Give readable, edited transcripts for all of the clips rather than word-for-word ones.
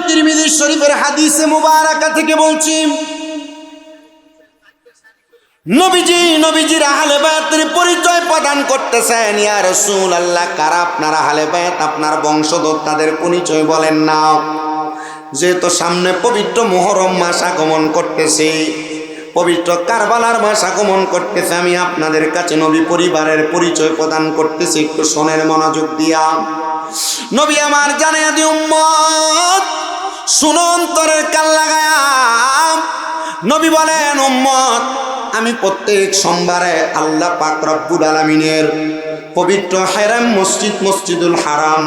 তিরমিজি শরীফের হাদিসে মুবারাকা থেকে বলছি, নবীজির আহলে বায়াতের পরিচয় প্রদান করতেছেন। ইয়া রাসূলুল্লাহ, কারা আপনার আহলে বায়াত, আপনার বংশধর, তাদের পরিচয় বলেন না। যেহেতু সামনে পবিত্র মুহররম মাস আগমন করতেছে, পবিত্র কারবালার মাস আগমন করতেছে, আমি আপনাদের কাছে নবী পরিবারের পরিচয় প্রদান করতেছি, একটু শোনেন মনোযোগ দিয়া। নবী আমার জানায়া দি উম্মত, শুনো অন্তরের কান লাগায়া। নবী বলেন, উম্মত, আমি প্রত্যেক সোমবারে আল্লাহ পাক রব্বুল আলামিনের পবিত্র হারাম মসজিদ, মসজিদুল হারাম,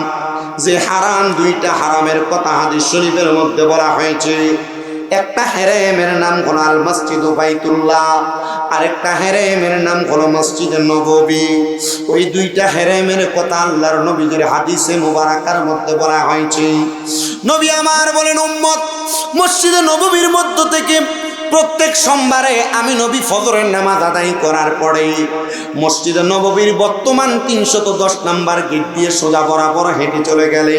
যে হারাম, দুইটা হারামের কথা হাদিস শরীফের মধ্যে বলা হয়েছে। একটা হারামের নাম হলো আল মসজিদু বাইতুল্লাহ, আরেকটা হারামের নাম হলো মসজিদে নববী। ওই দুইটা হারামের কথা আল্লাহর নবীর হাদিসে মুবারাকার মধ্যে বলা হয়েছে। নবী আমার বলেন, উম্মত, মসজিদে নববীর মধ্য থেকে প্রত্যেক সোমবারে আমি নবী ফজরের নামাজ আদায় করার পরে মসজিদে নববীর বর্তমান 310 নাম্বার গেট দিয়ে সোজা বরাবর হেঁটে চলে গেলে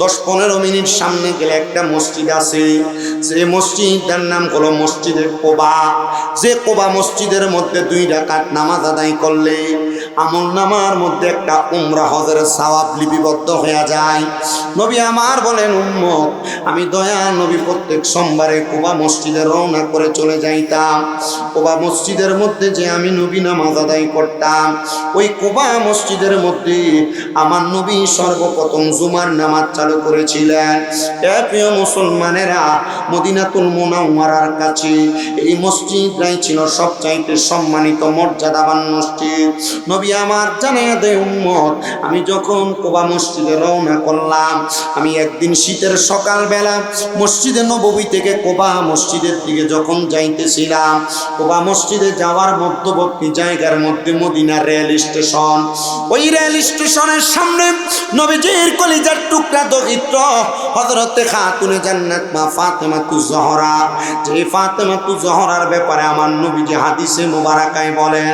10-15 মিনিট সামনে গেলে একটা মসজিদ আছে। সেই মসজিদটার নাম হলো মসজিদে কোবা। যে কোবা মসজিদের মধ্যে 2 রাকাত নামাজ আদায় করলে আমলনামার মধ্যে একটা উমরা হজের সওয়াব লিপিবদ্ধ হয়ে যায়। নবী আমার বলেন, উম্মত, আমি দয়া নবী প্রত্যেক সোমবারে কোবা মসজিদে রওনা করে চলে যাইতাম। কোবা মসজিদের মধ্যে যে আমি নবী নামাজ আদায় করতাম, ওই কোবা মসজিদের মধ্যে আমার নবী সর্বপ্রথম জুমার নামাজ চালু করেছিলেন। প্রিয় মুসলমানেরা, মদিনাতুল মুনাওয়ারার কাছে এই মসজিদটাই ছিল সবচাইতে সম্মানিত মর্যাদাবান মসজিদ। নবী আমার জানায়া দেয়, উম্মত, আমি যখন কোবা মসজিদে রওনা করলাম, আমি একদিন শীতের সকালবেলা মসজিদে নববী থেকে কোবা মসজিদের দিকে যখন যাইতেছিলাম, কোবা মসজিদে যাওয়ার মধ্যবর্তী জায়গার মধ্যে মদিনার রেল স্টেশন। ওই রেল স্টেশনের সামনে নবীজির কলিজার টুকরা দরিদ্র হযরতে খাতুনে জান্নাত মা ফাতেমাতুজ জহরা, যে ফাতেমাতুজ জহরার ব্যাপারে আমার নবীজি হাদিসে মুবারাকায় বলেন,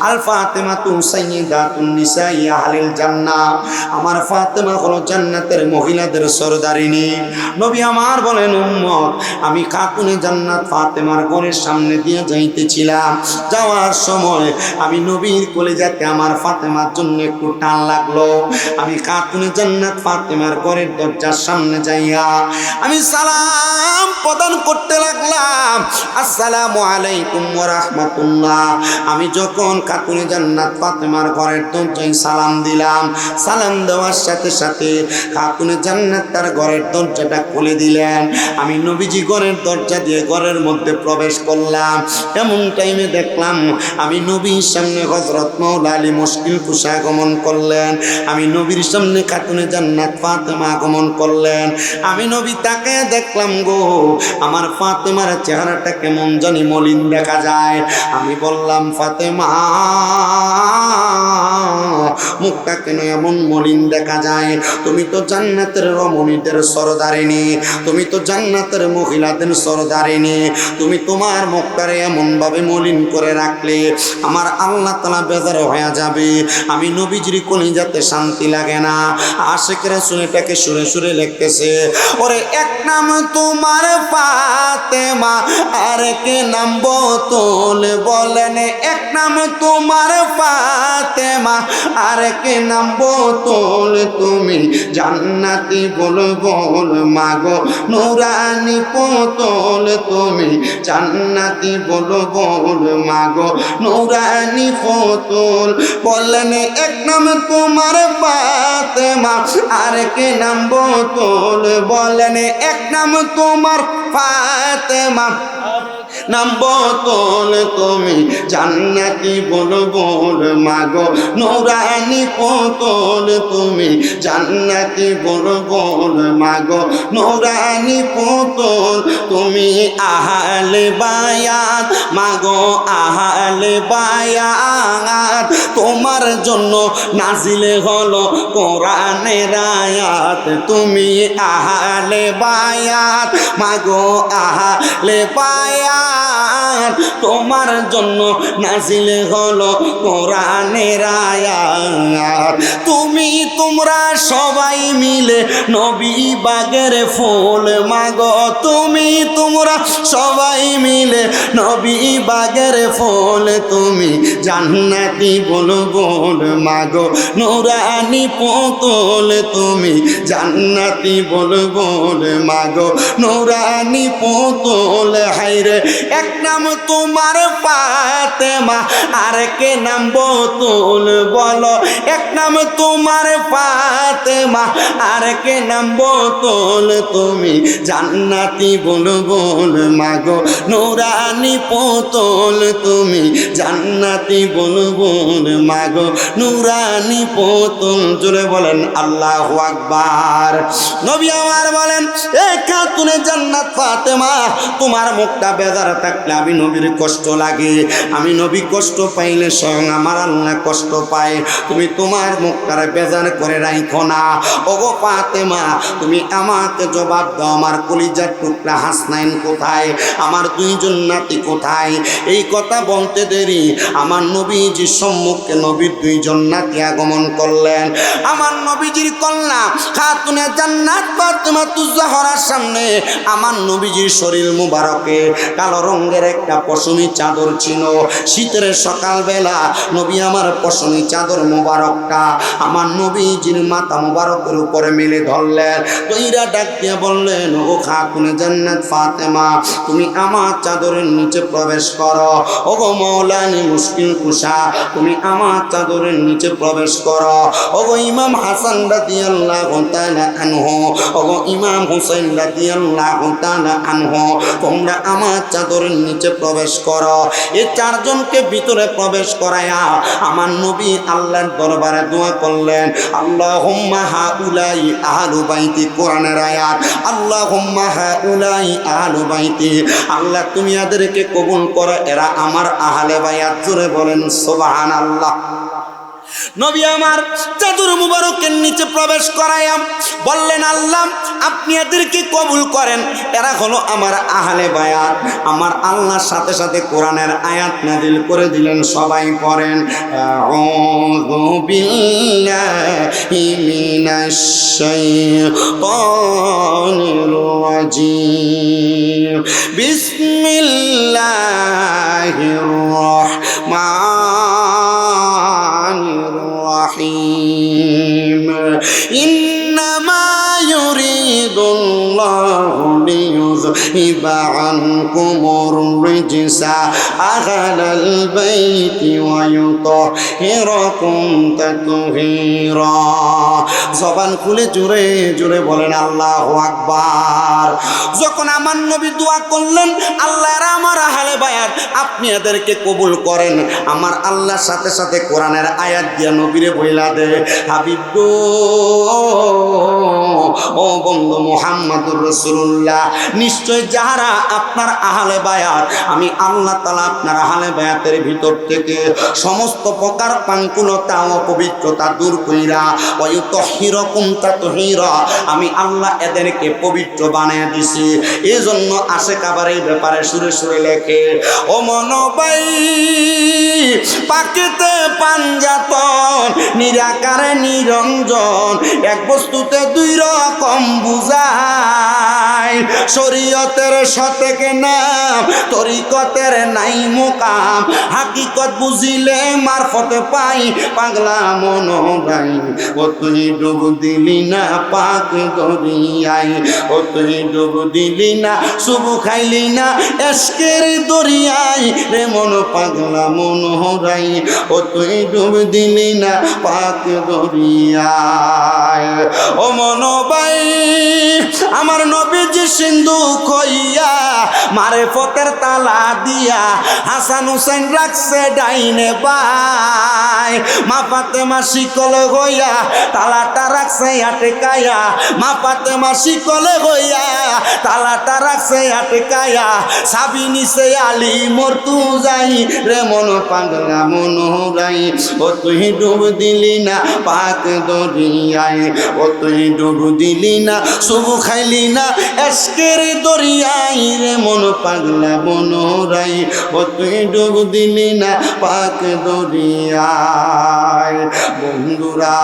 আল ফাতেমাতু সাইয়্যিদাতুন নিসাই আহলিল জান্নাহ, আমার ফাতেমা হলো জান্নাতের মহিলাদের সরদারিনী। নবী আমার বলেন, উম্মত, আমি খাতুনে জান্নাত ফাতেমার ঘরের সামনে দিয়ে যাইতেছিলাম। যাওয়ার সময় আমি নবীর কলিজাতে আমার ফাতেমার জন্য একটু টান লাগলো। আমি খাতুনে জান্নাত ফাতেমার ঘরের দরজার সামনে যাইয়া আমি সালাম প্রদান করতে লাগলাম, আসসালামু আলাইকুম ওয়া রাহমাতুল্লাহ। আমি যখন খাতুনে জান্নাত ফাতেমার ঘরের দরজায় সালাম দিলাম, সালাম দেওয়ার সাথে সাথে খাতুনে জান্নাত তার ঘরের দরজাটা খুলে দিলেন। আমি নবীজি ঘরের দরজা দিয়ে ঘরের মধ্যে প্রবেশ করলাম। এমন টাইমে দেখলাম আমি নবীর সামনে হযরত মাওলা আলী মুশকিল কুশা আগমন করলেন। আমি নবীর সামনে খাতুনে জান্নাত ফাতেমা আগমন করলেন। আমি নবী তাকে দেখলাম, গো, আমার ফাতেমার চেহারাটা কেমন জানি মলিন দেখা যায়। আমি বললাম, ফাতেমা, মুখটা কেন এমন মলিন দেখা যায়? তুমি তো জান্নাতের রমণীদের সরদারিনী, তুমি তো জান্নাতের মহিলাদের সরদারিনী, তুমি তোমার মুখটারে এমন ভাবে মলিন করে রাখলে আমার আল্লাহ তাআলা বেজার হয়ে যাবে। আমি নবীজির কলিজাতে শান্তি লাগে না। আশিক রাসূল এটাকে সুরে সুরে লিখতেছে, ওরে এক নাম তোমার ফাতেমা, আর কে নাম বোতল, বলেন এক নাম তোমার ফাতেমা, আর কে নাম বোতল, তুমি জান্নাতি বল বল মাগো নুরানি পোতল, তুমি জান্নাতি বল বল মাগো নুরানি পোতল। বলেন এক নাম তোমার ফাতেমা, আর কে নাম বোতল, বলেন এক নাম তোমার ফাতেমা, নাম বোতল, তুমি জান্নাতি বল বল মাগো নুরানি পোতল, তুমি জান্নাতি বল বল মাগো নুরানি পোতল, তুমি আহলে বায়াত মাগো আহলে বায়াত, তোমার জন্য নাজিলে হলো কোরআনের আয়াত। তুমি আহলে বায়াত মাগো আহলে বায়াত, তোমার জন্য নাজিলে হলো কোরআনের আয়াত। তোমরা সবাই মিলে নবী বাগের ফুল মাগো, তোমরা সবাই মিলে নবী বাগের ফুল। তুমি জান্নাতি বুলবুল মাগো নুরানি পুতুল, তুমি জান্নাতি বুলবুল মাগো নুরানি পুতুল। হায়রে এক নাম তোমার ফাতেমা, আর কে নাম বতুল বলো। এক নাম তোমার ফাতেমা, আর কে নাম বতুল। তুমি জান্নাতি বুলবুল মাগো নুরানি পুতুল, তুমি জান্নাতি বুলবুল মাগো নুরানি পুতুল। জোরে বলেন আল্লাহু আকবার। নবী আমার বলেন, এ খাতুনে জান্নাত ফাতেমা, তোমার মুখটা বেজার থাকলে আমি নবীর কষ্ট লাগে, আমি নবী কষ্ট পাইলে স্বয়ং আমার আল্লাহ কষ্ট পায়। তুমি তোমার মুখটারে বেজার করে রাখো না। ওগো ফাতেমা, তুমি আমাকে জবাব দাও, আমার কলিজার টুকরা হাসনাইন কোথায়, আমার দুইজন নাতি কোথায়? এই কথা বলতে দেরি আমার নবীজির সম্মুখে নবীর দুইজন নাতি আগমন করলেন। আমার নবীজির কন্যা খাতুনে জান্নাত ফাতেমা তুজ্জাহরার সামনে আমার নবীজির শরীর মুবারকে কালো রঙের একটা পশমি চাদর ছিল। শীতের সকালবেলা নবী আমার পশমি চাদর মুবারকটা আমার নবীজির মাথা মুবারকের উপরে মেলে ধরলেন। তৈরা ডাক দিয়ে বললেন, ও খাতুনে জান্নাত ফাতেমা, তুমি আমার চাদরের নিচে প্রবেশ করো। ও গো মৌলানি মুশকিল কুশা, তুমি আমার চাদরের নিচে প্রবেশ করো। ও গো ইমাম হাসান রাদিয়াল্লাহু তাআলা আনহু, ও গো ইমাম হুসাইন রাদিয়াল্লাহু তাআলা আনহু, তোমরা আমার চাদরের নিচে প্রবেশ করো। এই চারজনকে ভিতরে প্রবেশ করায়া আমার নবী আল্লাহর দরবারে দোয়া করলেন, আল্লাহুম্মা হাউলাই আহলু বাইতি। কোরআনের আয়াত, আল্লাহুম্মা হাউলাই আহলু বাইতি। আল্লাহ তুমি এদেরকে কবুল করো, এরা আমার আহলে বায়াত। জোরে বলেন সুবহানাল্লাহ। নবী আমার চাদর মুবারকের নিচে প্রবেশ করাইয়া বললেন, আল্লাহ আপনি এদেরকে কবুল করেন, এরা হলো আমার আহলে বায়াত। আমার আল্লাহর সাথে সাথে কোরআনের আয়াত নাযিল করে দিলেন। সবাই পড়েন, আউযু বিল্লাহি মিনাশ শাইতানির রাজিম, বিসমিল্লাহির রাহমানির রহিম। ইন্নামা ইউরিদুল্লাহু লিইয়ুযহিবা আনকুমুর রিজসা আহলাল বাইতি ওয়া ইউতাহহিরাকুম তাতহীরা। জবান খুলে জোরে জোরে বলেন আল্লাহু আকবার। যখন আমার নবী দোয়া করলেন, আল্লাহ এরা আমার আহলে বায়াত, আপনি এদেরকে কবুল করেন, আমার আল্লাহর সাথে সাথে কোরআনের আয়াত দিয়া নবীরে বইলা দে, হাবিব গো, ও বন্ধু মুহাম্মদুর রাসূলুল্লাহ, নিশ্চয় যারা আপনার আহলে বায়াত, আমি আল্লাহ তাআলা আপনার আহলে বায়াতের ভিতর থেকে সমস্ত প্রকার পাঙ্কুলতা ও পবিত্রতা দূর কইরা ওয়ায়ুতাহহিরাকুম তাতহীরা, আমি আল্লাহ এদেরকে পবিত্র বানায় দিছি। এই জন্য আশিক আবার এই ব্যাপারে সুরে সুরে লেখে, ও মনোবাই পাকিতে পাঞ্জাতন, নিরাকারে নিরঞ্জন, এক বস্তুতে দুই রকম বুঝায়। শরীয়তের সতেক নাম, তরিকতের নাই মুকাম, হাকিকত বুঝিলে মারফতে পাই পাগলা মনোবাই। ও তুই ডুব দিলি না পাক দরিয়ায়, ও তুই ডুব দিলি না সুবু খাইলি না এশকের দরিয়ায়, রে মন পাগলা মনোহরাই, ও তুই ডুব দিলি না পাক দরিয়ায়। ও মনোবাই আমার নবীজি সিন্ধু কইয়া মারেফতের তালা দিয়া হাসান হুসেন রাখছে ডাইনে বাই। মা ফাতেমা শিকল হইয়া তালাটা রাখছে আটকায়া, মা ফাতেমা শিকল হইয়া তালাটা রাখছে আটকায়া। সাবি নিছে আলী মরতু যাই রে মন পাগলা মন রাই, ও তুই ডুব দিলি না পাক দরিয়ায়, ও তুই ডুব দিলি না শুভু খাইলি না এসকের দরিয়ায় রে মন পাগলা মন রাই, ও তুই ডুব দিলি না পাক দরিয়ায়। বন্ধুরা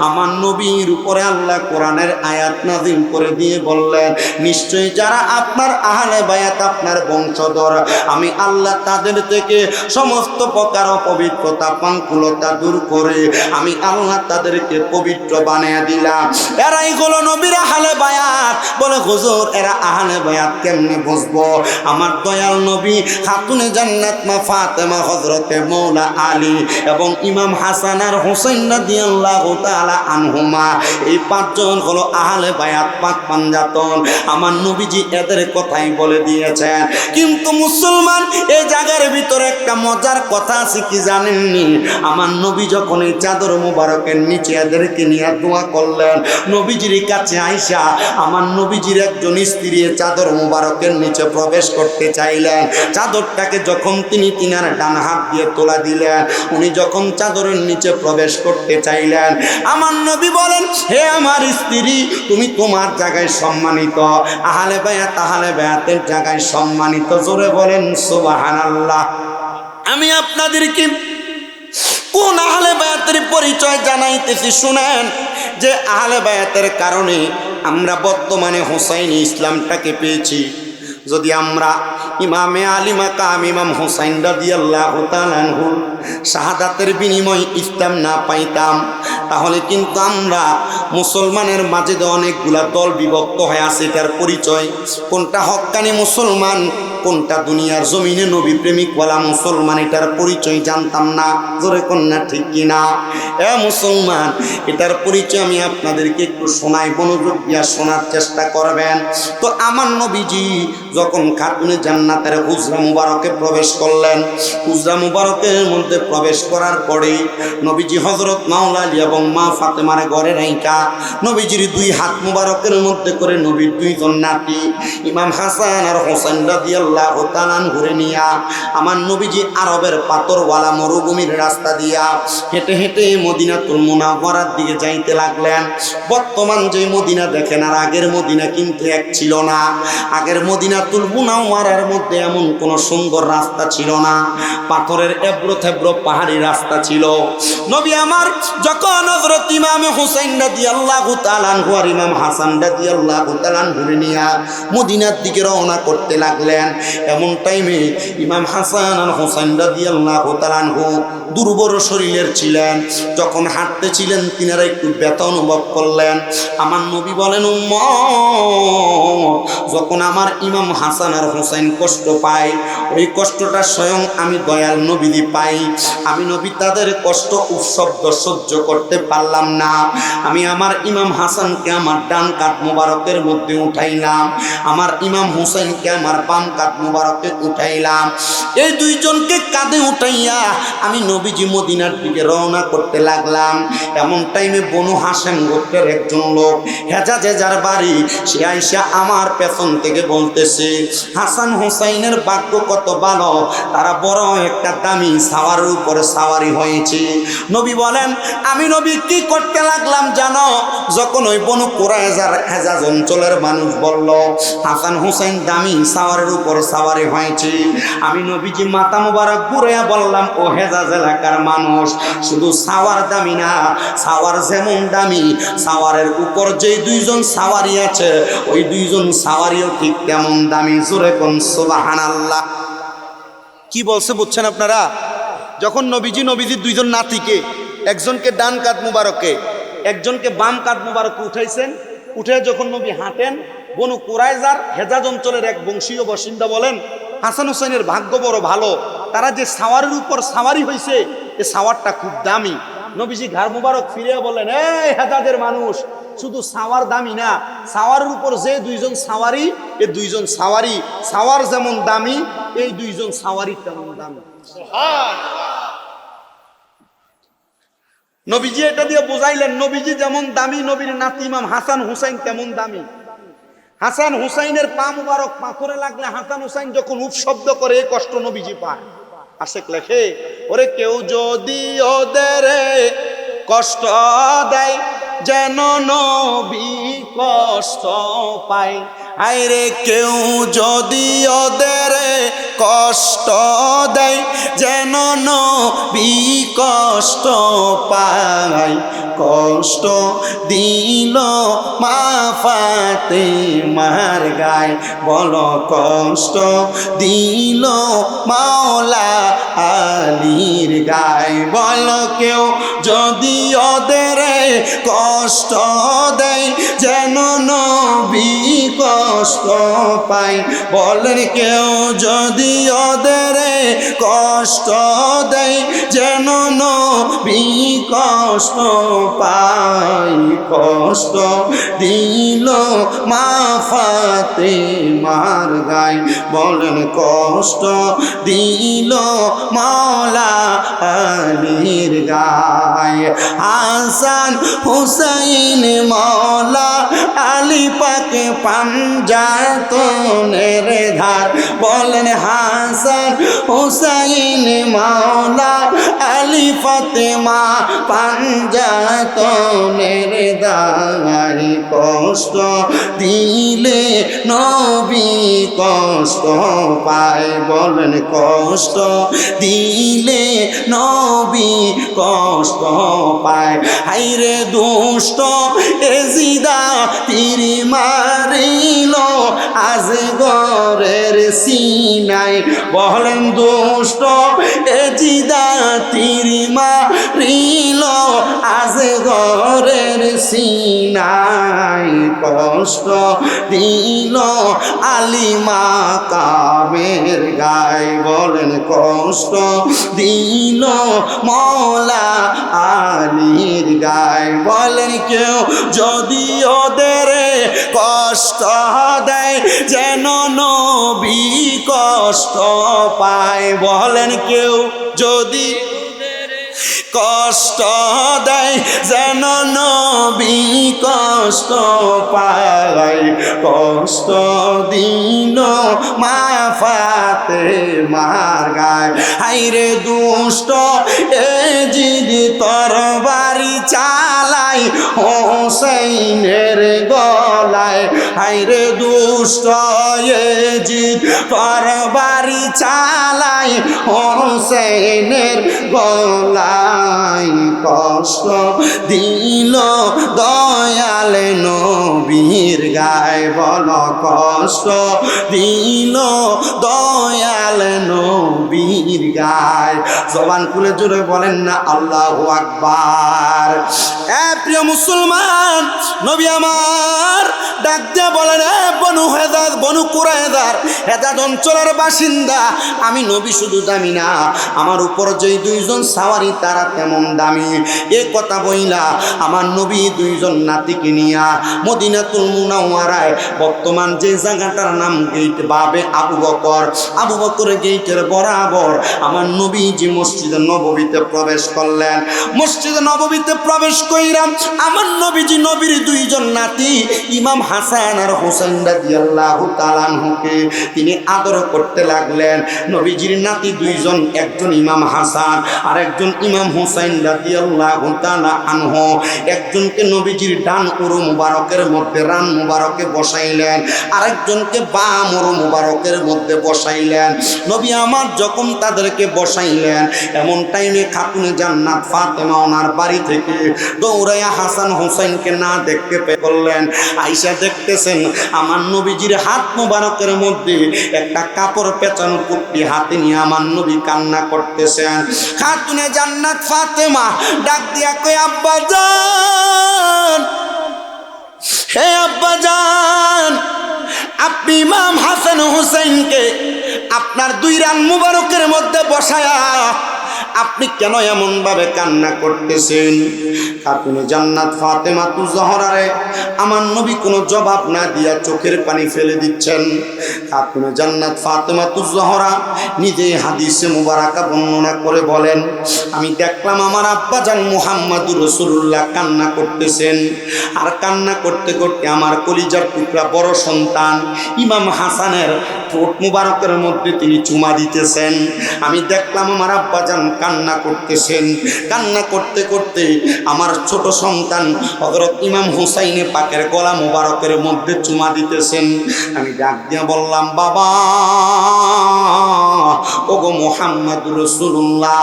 আমার নবীর উপরে আল্লাহ কোরআনের আয়াত নাযিল করে দিয়ে বললেন, নিশ্চয়ই যারা আপনার আহলে বায়াত আপনার বংশধর, আমি আল্লাহ তাদের থেকে সমস্ত প্রকার অপবিত্রতা পাঙ্কুলতা দূর করে আমি আল্লাহ তাদেরকে পবিত্র বানিয়ে দিলাম। এরাই হলো নবীর আহলে বায়াত। বলে হুজুর এরা আহলে বায়াত কেমনে বুঝবো? আমার দয়াল নবী খাতুনে জান্নাত মা ফাতেমা হযরতে মৌলা আলী এবং ইমাম হাসান আর হুসাইন রাদিয়াল্লাহু তাআলা আনহুমা, এই পাঁচজন হলো আহলে বায়াত পাক পাঞ্জাতন। আমার নবীজি এদের কথাই বলে দিয়েছেন। কিন্তু মুসলমান এই জায়গার ভিতরে একটা মজার কথা আছে কি জানেননি? আমার নবী যখন এই চাদর মুবারকের নিচে এদেরকে নিয়ে দোয়া করলেন, নবীজির কাছে আইসা আমার নবীজির একজন স্ত্রী চাদর মুবারকের নিচে প্রবেশ করতে চাইলেন। চাদরটাকে যখন তিনি তিনার ডান হাত দিয়ে তোলা দিলেন, উনি যখন চাদরের নিচে প্রবেশ করতে চাইলেন, আমার নবী বলেন, হে আমার স্ত্রী তুমি তোমার জায়গায় সম্মানিত, আহলে বায়াতের জায়গায় সম্মানিত। জোরে বলেন সুবহানাল্লাহ। আমি আপনাদেরকে কোন আহলে বায়াতের পরিচয় জানাইতেছি শুনেন, যে আহলে বায়াতের কারণে আমরা বর্তমানে হুসাইনি ইসলামটাকে পেয়েছি। যদি আমরা ইমামে আলী মাকাম ইমাম হুসাইন রাদিয়াল্লাহু তাআলা আনহু শাহাদাতের বিনিময় ইসলাম না পাইতাম, তাহলে কিন্তু আমরা মুসলমানের মাঝে অনেকগুলা দল বিভক্ত হয়ে আছে। এটার পরিচয় কোনটা হক্কানি মুসলমান, কোনটা দুনিয়ার জমিনে নবী প্রেমিক ওয়ালা মুসলমান, এটার পরিচয় জানতাম না। জোরে কন্যা ঠিক কিনা? এ মুসলমান, এটার পরিচয় আমি আপনাদেরকে একটু শোনাই, মনোযোগ দিয়া শোনার চেষ্টা করবেন। তো আমার নবীজি যখন খাতুনে জান্নাতের হুজরা মুবারকে প্রবেশ করলেন, হুজরা মুবারকের মধ্যে প্রবেশ করার পরে নবীজি হযরত মাওলা আলী এবং মা ফাতেমার ঘরে রাইখা নবীজির দুই হাত মুবারকের মধ্যে করে নবীর দুইজন নাতি ইমাম হাসান আর হুসাইন রাদিয়াল্লাহু তাআলা ঘুরে নিয়া আমার নবীজি আরবের পাথরওয়ালা মরুভূমির রাস্তা দিয়া হেঁটে হেঁটে মদিনাতুল মুনাওয়ারার দিকে যাইতে লাগলেন। বর্তমান যে মদিনা দেখেন আর আগের মদিনা কিন্তু এক ছিল না। আগের মদিনাতুল মুনাওয়ারার মধ্যে এমন কোন সুন্দর রাস্তা ছিল না, পাথরের এবড়ো থেবড়ো পাহাড়ি রাস্তা ছিল। নবী আমার যখন হযরত ইমাম হুসাইন রাদিয়াল্লাহু তাআলা আনহু আর ইমাম হাসান রাদিয়াল্লাহু তাআলা ঘুরে নিয়া মদিনার দিকে রওনা করতে লাগলেন, এমন টাইমে ইমাম হাসান আর হুসাইন রাদিয়াল্লাহু তাআলা আনহু দুর্বল শরীরের ছিলেন। যখন হাঁটতেছিলেন তিনারা একটু ব্যথা অনুভব করলেন। আমার নবী বলেন, যখন আমার ইমাম হাসান আর হুসাইন কষ্ট পায়, ওই কষ্টটা স্বয়ং আমি দয়াল নবী পাই। আমি নবী তাদের কষ্ট উপশব্দ সহ্য করতে পারলাম না। আমি আমার ইমাম হাসানকে আমার ডান কাঁধ মুবারকের মধ্যে উঠাইলাম, আমার ইমাম হুসাইনকে আমার বাম কাঁধ মুবারকে উঠাইলাম। এই দুইজনকে কাঁধে উঠাইয়া আমি নবীজি মদিনার দিকে রওনা করতে লাগলাম। এমন টাইমে বনু হাশেম গোত্রের একজন লোক হেজাজে যার বাড়ি, সে আইসা আমার পেছন থেকে বলতেছে, হাসান হুসাইনের ভাগ্য কত ভালো, তারা বড় একটা দামি সাওয়ারের উপরে সাওয়ারি হয়েছে। নবী বলেন, আমি নবী কি করতে লাগলাম জানো? যখন ওই বনু কুরাইজার হেজাজ অঞ্চলের মানুষ বলল হাসান হুসাইন দামি সাওয়ারের উপর সাওয়ারি হয়েছে, আমি নবীজি মাথা মুবারক ঘুরাইয়া বললাম, ও হেজাজ এলাকার মানুষ, শুধু সাওয়ার দামি না, সাওয়ার যেমন দামি, সাওয়ারের উপর যে দুইজন সাওয়ারি আছে ওই দুইজন সাওয়ারিও ঠিক তেমন দামি। জোরে কোন সুবহানাল্লাহ। কি বলছে বুঝছেন আপনারা? যখন নবীজির দুইজন নাতিকে, একজনকে ডান কাঁধ মুবারকে একজনকে বাম কাঁধ মুবারকে উঠাইছেন, উঠে যখন নবী হাঁটেন, বনু কুরাইজার হেজাজ অঞ্চলের এক বংশীয় বাসিন্দা বলেন, হাসান হুসাইনের ভাগ্য বড় ভালো, তারা যে সাওয়ারের উপর সাওয়ারি হয়েছে, এ সাওয়ারটা খুব দামি। নবীজি ঘাড় মুবারক ফিরে বললেন, এই হেজাজের মানুষ, শুধু সাওয়ার দামি না, সাওয়ারের উপর যে দুইজন সাওয়ারি, এই দুইজন সাওয়ারি, সাওয়ার যেমন দামি, এই দুইজন সাওয়ারি তেমন দামি। নবীজি এটা দিয়ে বুঝাইলেন, নবীজি যেমন দামি, নবীর নাতি ইমাম হাসান হুসাইন তেমন দামি। হাসান হুসাইনের পা মুবারক পাথরে লাগলে হাসান হুসাইন যখন উফ শব্দ করে, এই কষ্ট নবীজি পায়। আশেক লেখে, ওরে কেউ যদি ওদের কষ্ট দেয় যেন নবী কষ্ট পায়। আইরে কেউ যদি ওদের কষ্ট দেয় যেন নবী কষ্ট পায়। কষ্ট দিল মা ফাতেমার গায়, বলো কষ্ট দিল মাওলা আলীর গায়। বলো কেউ যদি ওদের কষ্ট দেয় যেন নবী কষ্ট পায়। বলেন কেউ যদি ওদের কষ্ট দেয় যেন নবী কষ্ট পায়। কষ্ট দিল মা ফাতেমার গায়, বলেন কষ্ট দিল মাওলা আলীর গায়। হাসান হুসাইন মাওলা আলী পাকে পাঞ্জাতনের ধার। বলেন হাসান হুসাইন মাওলা আলী ফাতেমা পাঞ্জাতনের ধার। কষ্ট দিলে নবী কষ্ট পায়। বলেন কষ্ট দিলে নবী কষ্ট পায়। হাইরে দুষ্ট এজিদা তীর মারিল আজগরের সিনায়। বলেন দুষ্ট এজিদা তীর মারিল আজগরের সিনায়। কষ্ট দিল আলিমা কামের গায়। বলেন কষ্ট দিল মওলা আলীর গায়। বলেন কেউ যদি ওদের কষ্ট দেয় যেন নবী কষ্ট পায়। বলেন কেউ যদি কষ্ট দেয় যেন নবী কষ্ট পায়। কষ্ট দিল মা ফাতেমার গায়। হাইরে দুষ্ট এজিদ তরবারি চালাই হোসেনের গলায়। হাইরে দুষ্ট এজিদ তরবারি চালাই হোসেনের গলায়। কষ্ট দিল দয়াল নবীর গায়। বল কষ্ট দিল দয়াল নবীর গায়। জবান খুলে জোরে বলেন না আল্লাহু আকবার। প্রিয় মুসলমান, নবী আমার ডাক দিয়ে বলেন, বনু হেজাজ, বনু কুরাইজার হেজাজ অঞ্চলের বাসিন্দা আমি নবী শুধু দামি না, আমার উপর যেই দুইজন সাওয়ারি তারা তেমন দামি। এ কথা বইলা আমার নবী দুইজন নাতিকে নিয়া মদিনাতুল মুনাওয়ারায়, বর্তমান যে জায়গাটার নাম গেট বাবে আবু বকর, আবু বকর গেটের বরাবর আমার নবী যে মসজিদে নববীতে প্রবেশ করলেন। মসজিদে নববীতে প্রবেশ কইরাম আমার নবীজি নবীর দুইজন নাতি ইমাম হাসান আর হোসেন রাদিয়াল্লাহু তাআলা আনহুকে তিনি আদর করতে লাগলেন। নবীজির নাতি দুইজন, একজন ইমাম হাসান আর একজন ইমাম হোসেন রাদিয়াল্লাহু তাআলা আনহু। একজনকে নবীজির ডান উরু মুবারকের মধ্যে রান মুবারকে বসাইলেন, আরেকজনকে বাম উরু মুবারকের মধ্যে বসাইলেন। নবী আমার যখন তাদেরকে বসাইলেন, এমন টাইমে খাতুনে জান্নাত ফাতেমা ওনার বাড়ি থেকে দৌড়াইয়া হাসান হোসেনকে না দেখতে পেয়ে বললেন, আয়েশা দেখতেছেন আমার নবীজির হাত মুবারকের মধ্যে একটা কাপড় পেঁচানো পুট্টি হাতে নিয়ে আমার নবী কান্না করতেছেন। খাতুনে জান্নাত ফাতেমা ডাক দিয়া কই, আব্বা জান, হে আব্বা জান, আপনি ইমাম হাসান হুসাইনকে আপনার দুই রান মুবারকের মধ্যে বসায়া আপনি কেন এমন ভাবে কান্না করতেছেন? খাতুনে জান্নাত ফাতেমাতু জহরারে আমার নবী কোনো জবাব না দিয়া চোখের পানি ফেলে দিচ্ছেন। খাতুনে জান্নাত ফাতেমাতু জহরা নিজে হাদিসে মুবারাকা বর্ণনা করে বলেন, আমি দেখলাম আমার আব্বাজান মুহাম্মাদুর রাসূলুল্লাহ কান্না করতেছেন, আর কান্না করতে করতে আমার কলিজার টুকরা বড় সন্তান ইমাম হাসানের ঠোঁট মুবারকের মধ্যে তিনি চুমা দিতেছেন। আমি দেখলাম আমার আব্বাজান কান্না করতেছেন, কান্না করতে করতে আমার ছোট সন্তান হযরত ইমাম হুসাইনে পাকের গলা মুবারকের মধ্যে চুমা দিতেছেন। আমি ডাক দিয়ে বললাম, বাবা ওগো মুহাম্মদুর রাসূলুল্লাহ,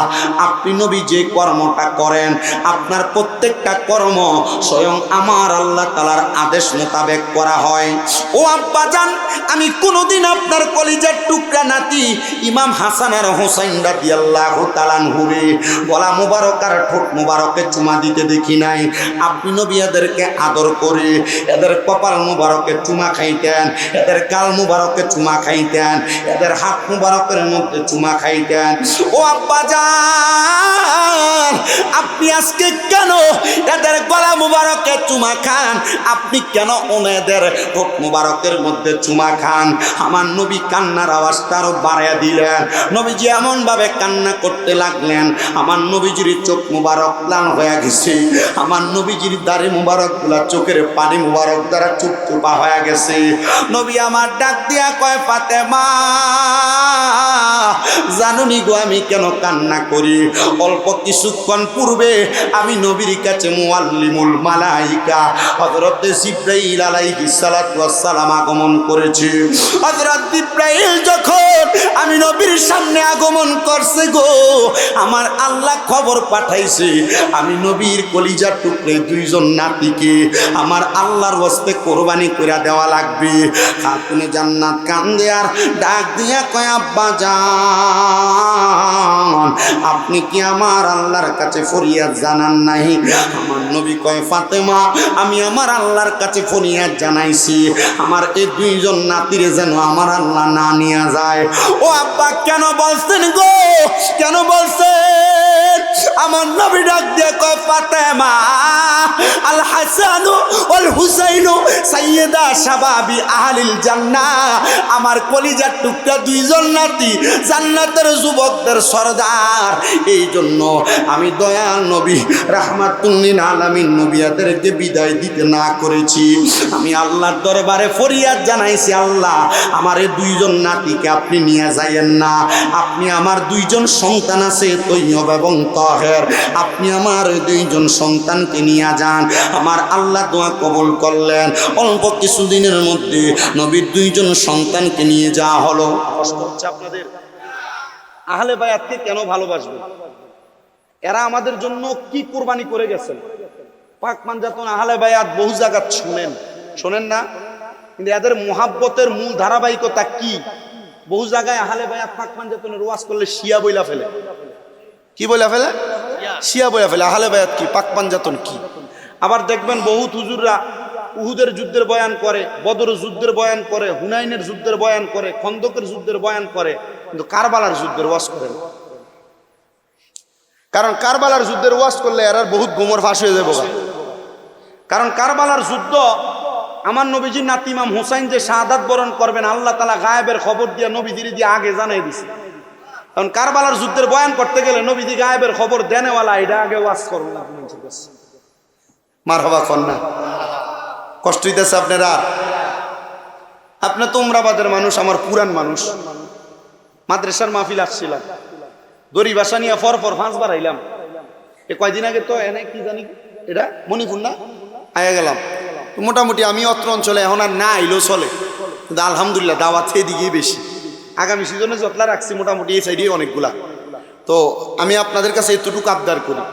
আপনি নবী যে কর্মটা করেন আপনার প্রত্যেকটা কর্ম স্বয়ং আমার আল্লাহ তাআলার আদেশ মোতাবেক করা হয়। ও আব্বাজান, আমি কোনোদিন আপনার কলিজার টুকরা নাতি ইমাম হাসান আর হোসেন রাদিয়াল্লাহু তাআলা আনহুরে গলা মুবারক আর ঠোঁট মুবারকে চুমা দিতে দেখি নাই। আপনি নবী এদেরকে আদর করে এদের কপাল মুবারকে চুমা খাইতেন, এদের গাল মুবারকে চুমা খাইতেন, এদের হাত মুবারকের মধ্যে চুমা খাইতেন। ও আব্বাজান, আপনি আজকে কেন এদের গলা মুবারকে চুমা খান? আপনি কেন ওনাদের ঠোঁট মুবারকের মধ্যে চুমা খান? আমার নবী কান্নার আওয়াজটা আরো বাড়াইয়া দিলেন। নবীজি এমন ভাবে কান্না করতে লাগলেন, আমার নবীজির চোখ মুবারক লাল হয়ে গেছে, আমার নবীজির দাড়ি মুবারক গুলা চোখের পানি মুবারক দ্বারা চুপচুপা হয়ে গেছে। নবী আমার ডাক দিয়া কয়, ফাতেমা জানুনি গো আমি কেন কান্না করি? অল্প কিছুক্ষণ পূর্বে আমি নবীর কাছে মুআল্লিমুল মালাইকা হযরত জিবরাইল আলাইহিস সালাতু ওয়াস সালাম আগমন করেছে। হযরত জিবরাইল যখন আমি নবীর সামনে আগমন করছে গো, আমার আল্লাহ খবর পাঠাইছে আমি নবীর কলিজার টুকরে দুইজন নাতিকে আমার আল্লাহর ওয়াস্তে কোরবানি করে দেওয়া লাগবে। খাতুনে জান্নাত কান্দে আর ডাক দিয়া কয়, আব্বা জান, আপনি কি আমার আল্লাহর কাছে ফরিয়াদ জানান নাই? আমার নবী কয়, ফাতেমা আমি আমার আল্লাহর কাছে ফরিয়াদ জানাইছি আমার এই দুইজন নাতিরে যেন আমার আল্লাহ না নিয়ে যায়। ও আব্বা কেন বলছেন গো, কেন বলছেন? আমার নবী ডাক দিয়ে কয়, ফাতেমা আল হাসান ওয়াল হুসাইন সাইয়্যিদা শাবাবি আহলিল জান্নাহ, আমার কলিজার টুকরা দুইজন নাতি জান্নাতের যুবকদের সরদার। এই জন্য আমি দয়াল নবী রাহমাতুল লিল আলামিন নবিয়াদেরকে বিদায় দিতে না করেছি। আমি আল্লাহর দরবারে ফরিয়াদ জানাইছি, আল্লাহ আমার এই দুইজন নাতিকে আপনি নিয়ে যাইয়েন না। আপনি আমার দুইজন সন্তান আছে তৈয়ব এবং তাহের, আপনি আমার দুইজন সন্তানকে নিয়ে যান। আমার আল্লাহ দোয়া কবুল করলেন। অল্প কিছুদিনের মধ্যে নবীর দুইজন সন্তানকে নিয়ে যাওয়া হলো। কষ্ট হচ্ছে আপনাদের? আহলে বায়াতকে কেন ভালোবাসবেন? এরা আমাদের জন্য কি কুরবানি করে গেছেন? পাক পাঞ্জাতন আহলে বায়াত বহু জায়গা শোনেন না, কিন্তু এদের মুহাব্বতের মূল ধারাবাহিকতা কি? বহু জায়গায় আহলে বায়াত পাক পাঞ্জাতনের ওয়াজ করলে শিয়া বইলা ফেলে। কি বইলা ফেলে? শিয়া বইলা ফেলে। আহলে বায়াত কি, পাক পাঞ্জাতন কি? আবার দেখবেন বহুত হুজুররা উহুদের যুদ্ধের বয়ান করে, বদর যুদ্ধের বয়ান করে, হুনাইনের যুদ্ধের বয়ান করে, খন্দকের যুদ্ধের বয়ান করে, কিন্তু কারবালার যুদ্ধের ওয়াজ করে না। কারণ কারবালার যুদ্ধের ওয়াজ করলে এরা বহুত গোমর ফাঁস হয়ে যাবে। কারণ কারবালার যুদ্ধ আমার নবীজির নাতি ইমাম হুসাইন যে শাহাদাত বরণ করবেন, আল্লাহ তাআলা গায়েবের খবর দিয়ে নবীজির দিয়ে আগে জানাই দিছে। কারণ কারবালার যুদ্ধের বয়ান করতে গেলে নবীজি গায়েবের খবর দেনেওয়ালা, এটা আগে ওয়াজ করবেন। মারহাবা কন্যা, কষ্ট হইতেছে আপনারা? আপনি তো উমরাবাদের মানুষ, আমার পুরান মানুষ। মাদ্রাসার মাহফিল আসছিলাম, দড়ি বাসা নিয়ে পর 5বার আইলাম। এ কয়দিন আগে তো এনে কি জানি এটা মণিপুর না আয়া গেলাম। মোটামুটি আমি অত্র অঞ্চলে এখন আর না আইলেও চলে, কিন্তু আলহামদুলিল্লাহ দাওয়াত এদিকেই বেশি। আগামী সিজনে যতলা রাখছি মোটামুটি এই সাইডে অনেকগুলা। তো আমি আপনাদের কাছে এতটুকু আবদার করি,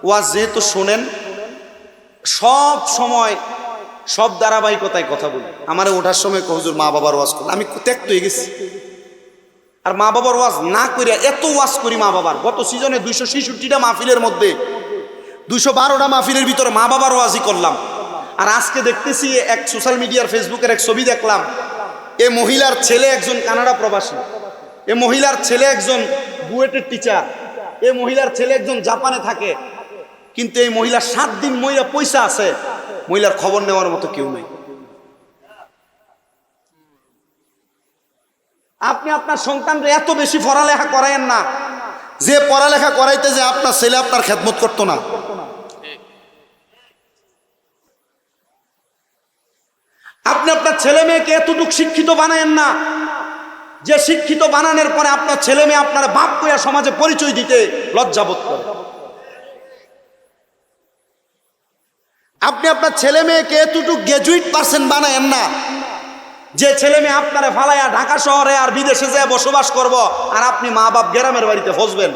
ওয়াজ যেহেতু শোনেন, সব সময় সব ধারাবাহিকতায় কথা বলি। আমার ওঠার সময় হুজুর মা বাবার ওয়াজ করলে আমি ত্যাক্ত হয়ে গেছি। আর মা বাবার ওয়াজ না করিয়া এত ওয়াজ করি মা বাবার। গত সিজনে 266টা মাহফিলের মধ্যে 212টা মাহফিলের ভিতরে মা বাবার ওয়াজই করলাম। আর আজকে দেখতেছি এক সোশ্যাল মিডিয়ার ফেসবুকের এক ছবি দেখলাম, এ মহিলার ছেলে একজন কানাডা প্রবাসী, এ মহিলার ছেলে একজন বুয়েটের টিচার, এই মহিলার ছেলে একজন জাপানে থাকে, কিন্তু এই মহিলা 7 দিন মহিলা পয়সা আছে, মহিলার খবর নেওয়ার মতো কেউ নেই। আপনি আপনার সন্তানকে এত বেশি পড়ালেখা করায়েন না যে পড়ালেখা করাইতে যে আপনার ছেলে আপনার খেদমত করতো না। আপনি আপনার ছেলে মেয়েকে এতটুকু শিক্ষিত বানায়েন না যে শিক্ষিত বানানোর পরে আপনার ছেলে মেয়ে আপনার বাপ কইয়া সমাজে পরিচয় দিতে লজ্জাবোধ করে। আপনি আপনার ছেলে মেয়েকে এতটুকু গ্রাজুয়েট পার্সন বানায়েন না যে ছেলে মেয়ে আপনারে ফালাইয়া ঢাকা শহরে আর বিদেশে যেয়ে বসবাস করব, আর আপনি মা বাপ গ্রামের বাড়িতে ফসবেন।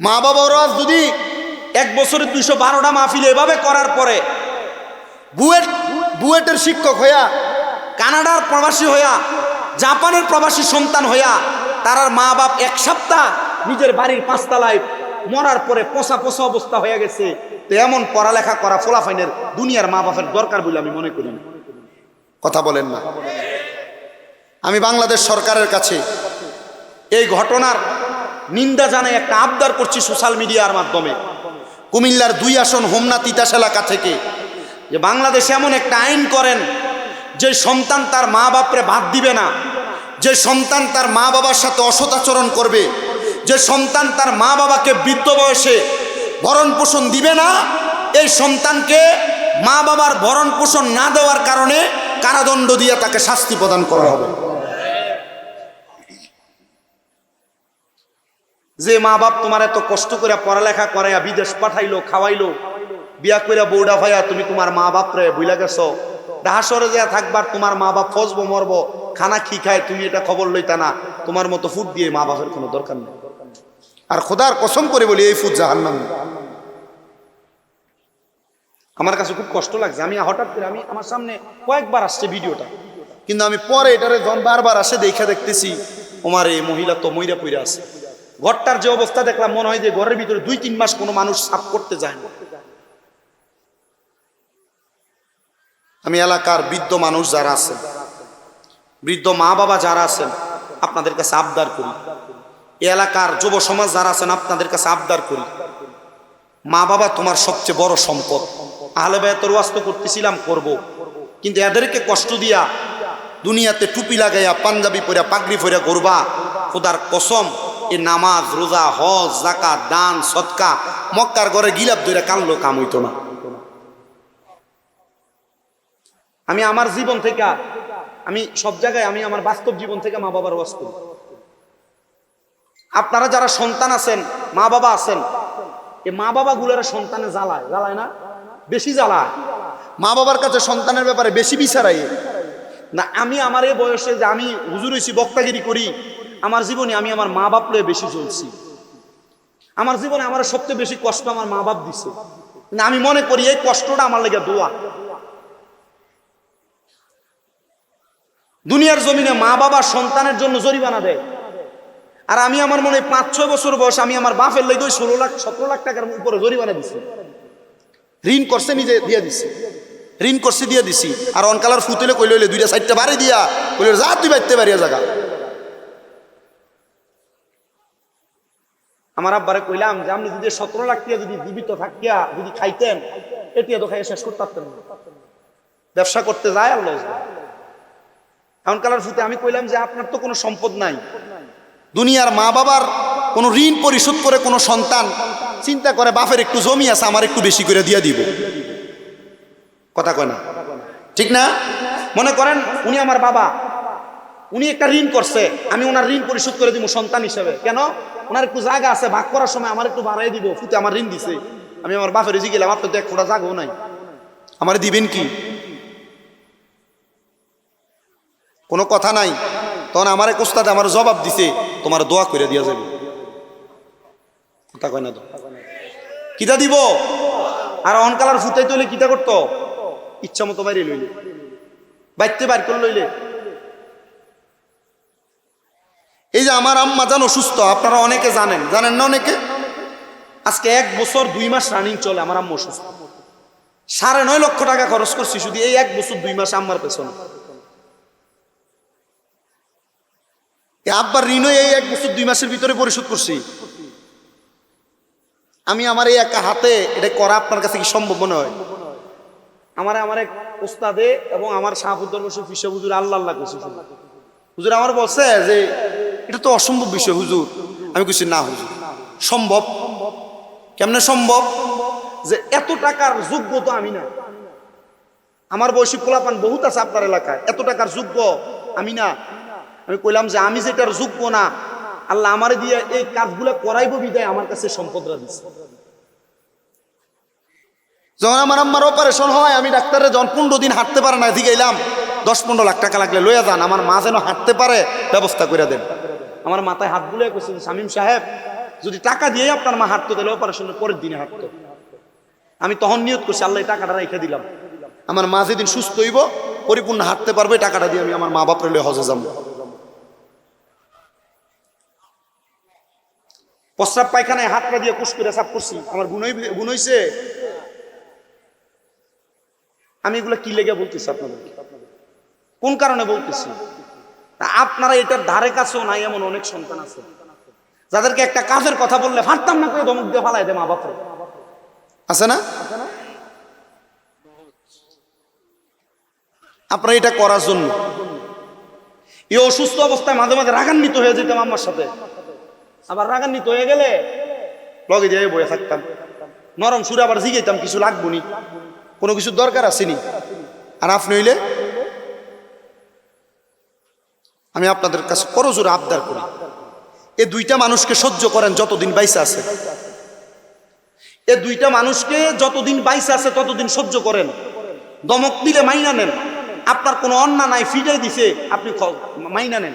মা বাবারা যদি 1 বছরে 212টা মাহফিল এভাবে করার পরে বুয়েটের শিক্ষক হইয়া, কানাডার প্রবাসী হইয়া, জাপানের প্রবাসী সন্তান হইয়া, তার মা বাপ 1 সপ্তাহ নিজের বাড়ির 5 তলায় মরার পরে পচা পচা অবস্থা হয়ে গেছে, তো এমন পড়ালেখা করা ফলাফাইনের দুনিয়ার মা বাপের দরকার বলে আমি মনে করি না। কথা বলেন না? আমি বাংলাদেশ সরকারের কাছে এই ঘটনার নিন্দা জানাই একটা আবদার করছি সোশ্যাল মিডিয়ার মাধ্যমে। কুমিল্লার 2 আসন হোমনা তিতাস এলাকা থেকে যে বাংলাদেশে এমন একটা আইন করেন যে সন্তান তার মা বাপরে বাদ দিবে না, যে সন্তান তার মা বাবার সাথে অসৎ আচরণ করবে, যে সন্তান তার মা বাবাকে বৃদ্ধ বয়সে ভরণ পোষণ দিবে না, এই সন্তানকে মা বাবার ভরণ পোষণ না দেওয়ার কারণে কারাদণ্ড দিয়ে তাকে শাস্তি প্রদান করা হবে। যে মা বাপ তোমার এত কষ্ট করে পড়ালেখা করাইয়া বিদেশ পাঠাইলো, খাওয়াইলো, বিয়া কইরা বউডা ভাইয়া তুমি তোমার মা বাপ রে বুইলা গেছো, ঢাকা শহরে যা থাকবার তোমার মা বাপ ফসবো মরবো, খানা কি খায় তুমি এটা খবর লইতা না, তোমার মতো ফুট দিয়ে মা বাপের কোনো দরকার নেই। আর খোদার কসম করে বলি এই ফুট জাহান্নাম। আমার কাছে খুব কষ্ট লাগছে। আমি হঠাৎ করে আমার সামনে কয়েকবার আসছে ভিডিওটা, কিন্তু আমি পরে এটারে যখন বারবার আসে দেখতেছি আমার এই মহিলা তো মইরা পইরা আছে। ঘরটার যে অবস্থা দেখলাম মনে হয় যে ঘরের ভিতরে 2-3 মাস কোনো মানুষ সাফ করতে যায় না। আমি এলাকার বৃদ্ধ মানুষ যারা আছেন, বৃদ্ধ মা বাবা যারা আছেন, আপনাদের কাছে আবদার করি, এই এলাকার যুব সমাজ যারা আছেন আপনাদের কাছে আবদার করি, মা বাবা তোমার সবচেয়ে বড় সম্পদ। আহলে বায়াতের ওয়াজ তো করতেছিলাম, করব, কিন্তু এদেরকে কষ্ট দিয়া দুনিয়াতে টুপি লাগাইয়া পাঞ্জাবি পরিয়া পাগড়ি পরিয়া ঘুরবা, খোদার কসম এই নামাজ রোজা হজ যাকাত দান সদকা মক্কার ঘরে গিলাপ ধরে কানলো কাম হইতো না। আমি আমার জীবন থেকে, আমি সব জায়গায়, আমি আমার বাস্তব জীবন থেকে মা বাবার ওয়াজ করি। আপনারা যারা সন্তান আছেন, মা বাবা আছেন, এই মা বাবা গুলার সন্তানে জ্বালায়, জ্বালায় না? বেশি জ্বালায়। মা বাবার কাছে সন্তানের ব্যাপারে বেশি বিচারাই না। আমি আমার এই বয়সে যে আমি হুজুর হইছি, বক্তাগিরি করি, আমার জীবনে আমি আমার মা বাপ লয়ে বেশি চলছি। আমার জীবনে আমার সবচেয়ে বেশি কষ্ট আমার মা বাপ দিছে, কিন্তু আমি মনে করি এই কষ্টটা আমার লেগে দোয়া। দুনিয়ার জমিনে মা বাবা সন্তানের জন্য জরিমানা দেয়, আর আমি আমার মনে 5-6 বছর বয়স আমি আমার বাপের লেগে 16-17 লাখ টাকার উপরে জরিমানা দিছি। ঋণ করছে নিজে দিয়ে দিছি, ঋণ করছে দিয়ে দিছি। আর অনকালার ফুতেলে কইলে 2-4টা বাড়ি দিয়া কইলে যা তুই বাইতে বাড়িয়া জায়গা। আমার আব্বারে কইলাম যে আপনি যদি 17 লাখ টাকা যদি জীবিত থাকিয়া যদি খাইতেন, এটিয়া তো খাইয়া শেষ করতে পারতেন না। ব্যবসা করতে যায় আর লস যায়। এখনকার ফুতে আমি কইলাম যে আপনার তো কোনো সম্পদ নাই, দুনিয়ার মা বাবার কোনো ঋণ পরিশোধ করে কোনো সন্তান চিন্তা করে বাপের একটু জমি আছে আমার একটু বেশি করে দিয়ে দিব। কথা কয় না? ঠিক না? মনে করেন উনি আমার বাবা, উনি একটা ঋণ করছে, আমি ওনার ঋণ পরিশোধ করে দিব সন্তান হিসেবে। কেন? ওনার একটু জায়গা আছে, ভাগ করার সময় আমার একটু বাড়াই দিব। ফুতে আমার ঋণ দিছে, আমি আমার বাপের জি গেলাম, আপনার তো 1 ফোঁটা জায়গাও নাই, আমার দিবেন কি? কোনো কথা নাই। তখন আমার এক ওস্তাদ আমার জবাব দিছে, তোমার দোয়া করে দিয়া যাবে। কথা কয় না? তো কিতা দিব? আর অনকালার ফুটাই তৈলে কিতা করতো? ইচ্ছা মতো বাইরে লইলে, বাইতে বাইর করে লইলে। এই যে আমার আম্মা জান অসুস্থ, আপনারা অনেকে জানেন, জানেন না অনেকে? আজকে 1 বছর 2 মাস রানিং চলে আমার আম্মা অসুস্থ। 9.5 লক্ষ টাকা খরচ করছি শুধু এই 1 বছর 2 মাস আম্মার পেছনে। আব্বার ঋণ এই 1 বছর 2 মাসের ভিতরে পরিশোধ করছি। আমি আমার এই একা হাতে এটা করা আপনার কাছে কি সম্ভব মনে হয়? আমার এক ওস্তাদে এবং আমার শাহবুদ্দর বসে ফিসা হুজুর আল্লাহ আল্লাহ করছে। হুজুর আমার বলছে যে এটা তো অসম্ভব বিষয় হুজুর। আমি কইছি না হুজুর সম্ভব। কেমনে সম্ভব? যে এত টাকার যোগ্য তো আমি না। আমার বয়সী পোলাপান বহুত আছে আপনার এলাকায়, এত টাকার যোগ্য আমি না। আমি কইলাম যে আমি যেটার যোগ্য না, আল্লাহ আমারে দিয়ে এই কাজগুলো করাইব বিদায় আমার কাছে সম্পদরা দিচ্ছে। যখন আমার আম্মার অপারেশন হয়, আমি ডাক্তারের যখন 15 দিন হাঁটতে পারে না এদিকে এলাম, 10-15 লাখ টাকা লাগলে লইয়া যান, আমার মা যেন হাঁটতে পারে ব্যবস্থা করে দেন। আমার মাথায় হাত বুলিয়ে কইছে শামীম সাহেব যদি টাকা দিয়ে আপনার মা হাঁটতো তাহলে অপারেশনের পরের দিনে হাঁটতো। আমি তখন নিয়ত করছি আল্লাহ এই টাকাটা রেখে দিলাম, আমার মা যেদিন সুস্থ হইব পরিপূর্ণ হাঁটতে পারবে, টাকাটা দিয়ে আমি আমার মা বাপরে লয়ে হজে যাবো। প্রস্রাব পায়খানায় হাতটা দিয়ে কুস করে সাফ করছি, আমার গুণ হইছে। আমি এগুলো কি লেগে বলতেছি আপনাদের, কোন কারণে বলতেছি? আপনারা এটার ধারে কাছেও নাই এমন অনেক সন্তান আছে যাদেরকে একটা কাজের কথা বললে ফাটতাম না করে ধমক দিয়ে ফালাই দেয় মা বাপরে, আছে না? আপনারা এটা করার জন্য এই অসুস্থ অবস্থায় মাঝে মাঝে রাগান্বিত হয়ে যেতাম আমার সাথে, আবার রাগান্বিত হয়ে গেলে লগে দিয়ে বয়ে থাকতাম, নরম সুরে আবার জিগাইতাম কিছু লাগবো নি, কোনো কিছু দরকার আসেনি। আর আপনি হইলে আমি আপনাদের কাছে করজোরে আবদার করি, এ 2টা মানুষকে সহ্য করেন যতদিন বাইসা আছে, এ 2টা মানুষকে যতদিন বাইসা আছে ততদিন সহ্য করেন। দমক দিলে মাইনা নেন, আপনার কোনো অন্যায় নাই, ফিটাই দিছে আপনি মাইনা নেন।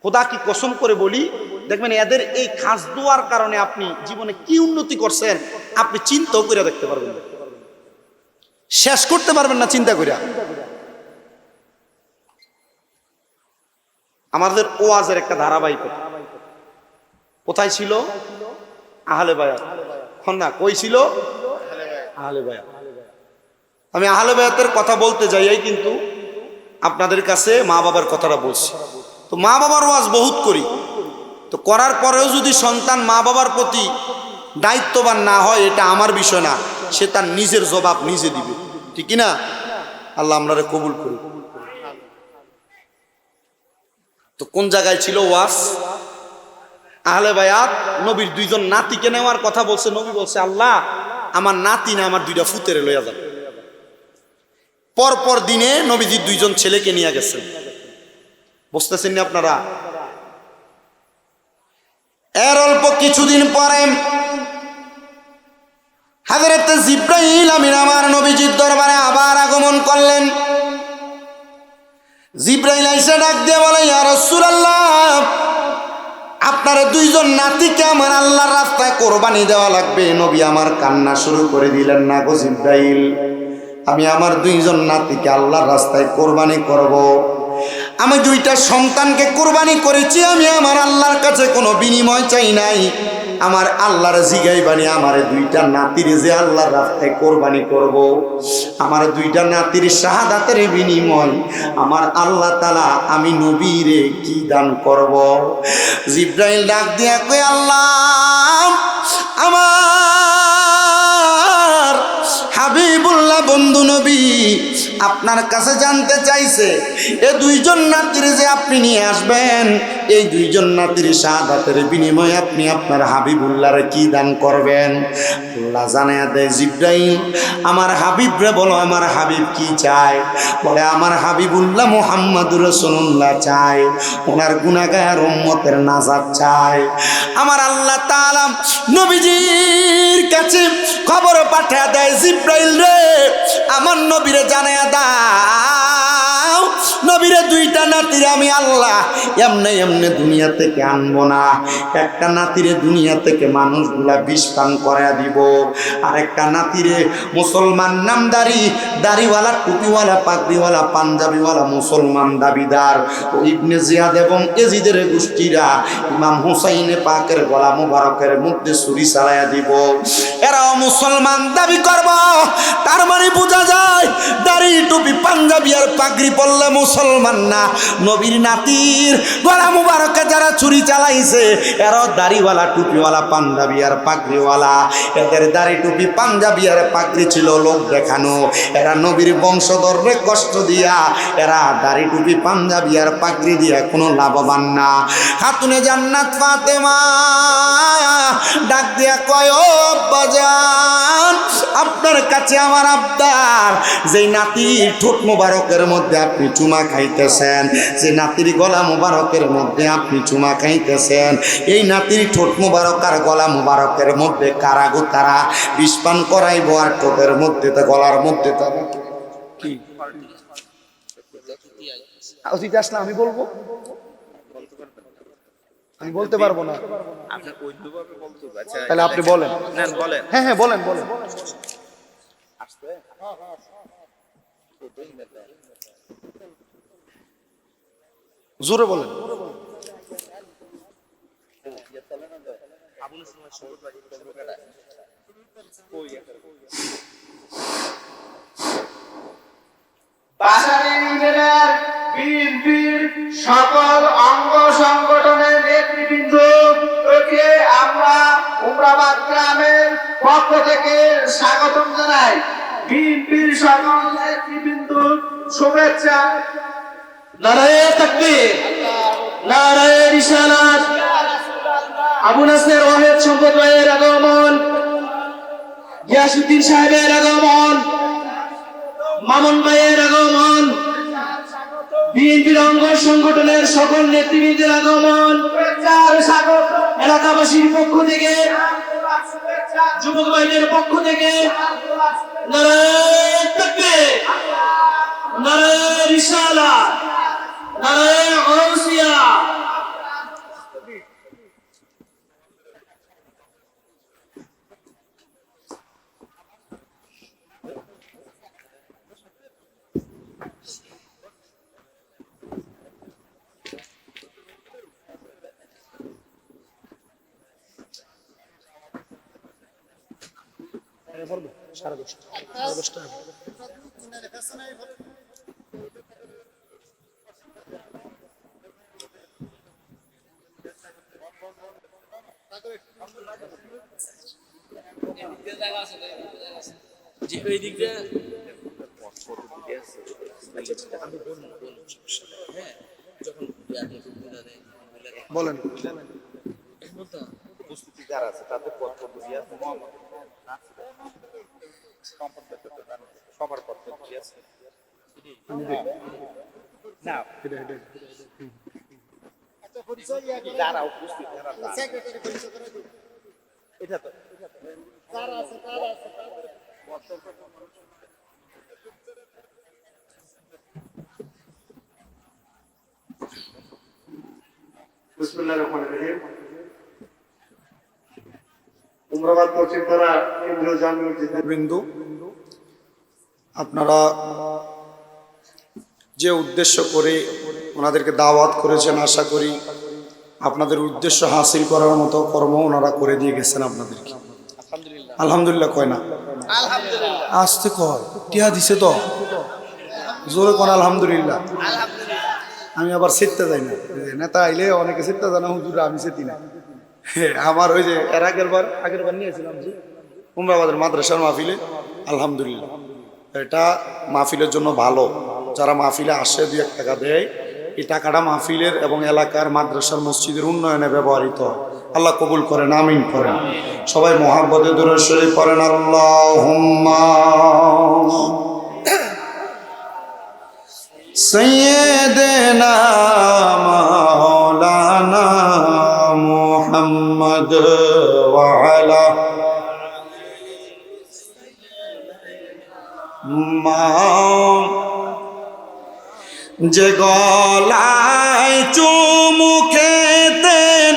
খোদা কি কসম করে বলি, দেখবেন এদের এই খাস দোয়ার কারণে আপনি জীবনে কি উন্নতি করছেন আপনি চিন্তাও করে দেখতে পারবেন না, শেষ করতে পারবেন না চিন্তা করে। আমাদের ওয়াজের একটা ধারাবাহিকতা কোথায় ছিল? আহলে বায়াত। না কই ছিল? আহলে বায়াত। আমি আহলে বায়াতের কথা বলতে যাই কিন্তু আপনাদের কাছে মা বাবার কথাটা বলছি। তো মা বাবার ওয়াজ বহুত করি, তো করার পরেও যদি সন্তান মা বাবার প্রতি দায়িত্ববান না হয়, এটা আমার বিষয় না, সে তার নিজের জবাব নিজে দিবে, ঠিক না? আল্লাহ আমরারে কবুল করি। তো কোন জায়গায় ছিল ওয়াজ? আহলে বায়াত নবীর 2জন নাতিকে নেওয়ার কথা বলছে। নবী বলছে আল্লাহ আমার নাতি না আমার 2টা ফুতেরে লইয়া যাবে। পরপর দিনে নবীজি 2জন ছেলেকে নিয়ে গেছেন, বুঝতেছেন না আপনারা? এর অল্প কিছুদিন পরে হযরত জিবরাইল আমিন আমার নবীজির দরবারে আবার আগমন করলেন। জিবরাইল আইসা ডাক দিয়ে বলে ইয়া রাসূলুল্লাহ, আপনার 2জন নাতিকে আমার আল্লাহর রাস্তায় কোরবানি দেওয়া লাগবে। নবী আমার কান্না শুরু করে দিলেন, না গো জিবরাইল, আমি আমার 2জন নাতিকে আল্লাহর রাস্তায় কোরবানি করব। আমি 2টা সন্তানকে কোরবানি করেছি, আমি আমার আল্লাহর কাছে কোনো বিনিময় চাই নাই। আমার আল্লাহর জিগাইবানি আমার 2টা নাতির যে আল্লাহর রাস্তায় কোরবানি করব, আমার 2টা নাতির শাহাদাতের বিনিময় আমার আল্লাহ তাআলা আমি নবীরে কি দান করব? জিবরাইল ডাক দিয়া কই আল্লাহ আমার হাবিবুল্লাহ বন্ধু নবী আপনার কাছে জানতে চাইছে এই 2জন নাতির যে আপনি নিয়ে আসবেন, এই 2জন নাতির শাহাদাতের বিনিময়ে আপনি আপনার হাবিবুল্লাহরে কি দান করবেন? আল্লাহ জানায়া দেয় জিবরাইল আমার হাবিবরে বলো আমার হাবিব কি চায়? বলে আমার হাবিবুল্লাহ মুহাম্মাদুর রাসূলুল্লাহ চায়, ওনার গুনাহগার উম্মতের নাজাত চায়। আমার আল্লাহ তাআলা নবীজির কাছে খবর পাঠিয়ে দেয়, জিবরাইল রে আমার নবীরে জানায়া দাও, নবীরে 2টা নাতিরে আমি আল্লাহ এমনে এমনে দুনিয়া থেকে আনবো না। একটা নাতিরে দুনিয়া থেকে মানুষগুলা বিষ পান করায়া দিব, আর একটা নাতিরে মুসলমান নামদারি, দাড়িওয়ালা, টুপিওয়ালা, পাগড়িওয়ালা, পাঞ্জাবিওয়ালা মুসলমান দাবিদার ও ইবনে জিয়াদ এবং এজিদের গোষ্ঠীরা ইমাম হুসাইনে পাকের গলা মুবারকের মধ্যে ছুরি চালাইয়া দিব। এরাও মুসলমান দাবি করব, তার মানে বোঝা যায় দাড়ি, টুপি, পাঞ্জাবি আর পাগড়ি পরলে মুসলমান মুসলমান না, নবীর নাতির গলা মুবারকে যারা ছুরি চালাইছে এরা দাড়িওয়ালা, টুপিওয়ালা, পাঞ্জাবি আর পাগড়িওয়ালা। এদের দাড়ি, টুপি, পাঞ্জাবি আর পাগড়ি ছিল লোক দেখানো। এরা নবীর বংশধররে কষ্ট দিয়া, এরা দাড়ি, টুপি, পাঞ্জাবি আর পাগড়ি দিয়া কোনো লাভবান না। খাতুনে জান্নাত ফাতেমা ডাক দিয়া কয়, ও আব্বাজান, আপনার কাছে আমার আবদার, যেই নাতির ঠোঁট মোবারকের মধ্যে আপনি চুমা খাইতেছেন, যে নাতির গলা মোবারকের মধ্যে আপনি চুমা খাইতেছেন, এই নাতির ঠোঁট মোবারক আর গলা মোবারকের মধ্যে কারাগো তারা বিষ পান করাইব, আর ঠোঁটের মধ্যে তা গলার মধ্যে তারা কি আসলে আমি বলবো, আমি বলতে পারবো না, তাহলে আপনি বলেন। হ্যাঁ হ্যাঁ বলেন বলেন। জোরে বলেন। বিএনপির সকল অঙ্গ সংগঠনের নেতৃবৃন্দকে আমরা উমরাবাদ গ্রামের পক্ষ থেকে স্বাগতম জানাই। বিএনপির সকল নেতৃবৃন্দ শুভেচ্ছা। নারায়ে তাকবীর, নারায়ে রিসালাত। আবু নাসের ওয়াহেদ সম্পদ ভাইয়ের আগমন, গিয়াসউদ্দিন সাহেবের আগমন, মামুন ভাইয়ের আগমন, বিএনপির অঙ্গ সংগঠনের সকল নেতৃবৃন্দের আগমন, এলাকাবাসীর পক্ষ থেকে, যুবক ভাইদের পক্ষ থেকে নারায়ে তাকবীর, নারায়ে রিসালাত, নারায়ে গাউসিয়া। বলেন। উপস্থিতি যারা আছে তাদের পথ পদ্ধতি আছে, সবার পথ পদ্ধতি আছে না, যারা উপস্থিত এটা তো বিসমিল্লাহির রহমানির রহিম। উমরাবাদ পশ্চিম পাড়া কেন্দ্রীয় জামে মসজিদের বিন্দু, আপনারা যে উদ্দেশ্য করে ওনাদেরকে দাওয়াত করেছেন, আশা করি আপনাদের উদ্দেশ্য হাসিল করার মতো কর্ম ওনারা করে দিয়ে গেছেন আপনাদেরকে। আলহামদুলিল্লাহ কয় না? আসতে কয় টিয়া দিছে তো জোরে কোন আলহামদুলিল্লাহ। আমি আবার সেটতে যাই না, নেতা আইলে অনেকে সেটতে জানা, হুজুর আমি সেটি না। আমার ওই যে এর আগের বার নিয়েছিলাম যে উমরাবাদের মাদ্রাসার মাহফিলে, আলহামদুলিল্লাহ এটা মাহফিলের জন্য ভালো। যারা মাহফিলে আসে 2-1 টাকা দেয়, এই টাকাটা মাহফিলের এবং এলাকার মাদ্রাসার মসজিদের উন্নয়নে ব্যবহৃত হয়। আল্লাহ কবুল করেন, আমিন করেন। সবাই মুহাব্বতে দুরূদ শরীফ পড়েন। আল্লাহুম্মা সাইয়্যিদিনা মাওলানা মুহাম্মদ ওয়া আলা যে গলায় চুমু খেতেন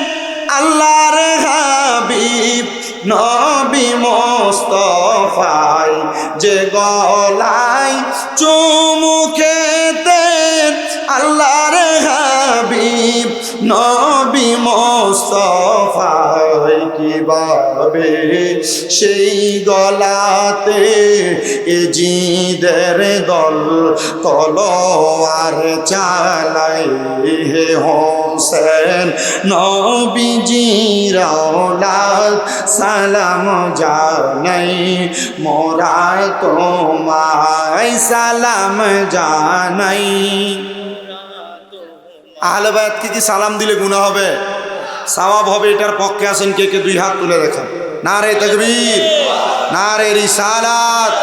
আল্লাহর হাবিব নবী মুস্তাফায়, যে গলায় চুমু খেতেন আল্লাহর হাবিব নবী মুস্তাফায়, কিভাবে সেই গলাতে এ জিদের দল তলোয়ার চালাই হে হোসেন নবীজির আওলাদ সালাম জানাই মোরা তোমায় সালাম জানাই। আহলে বায়াতকে কি সালাম দিলে গুনাহ হবে? সওয়াব হবে। এটার পক্ষে আছেন কে কে? দুই হাত তুলে দেখান। নারে তাকবীর, নারে রিসালাত।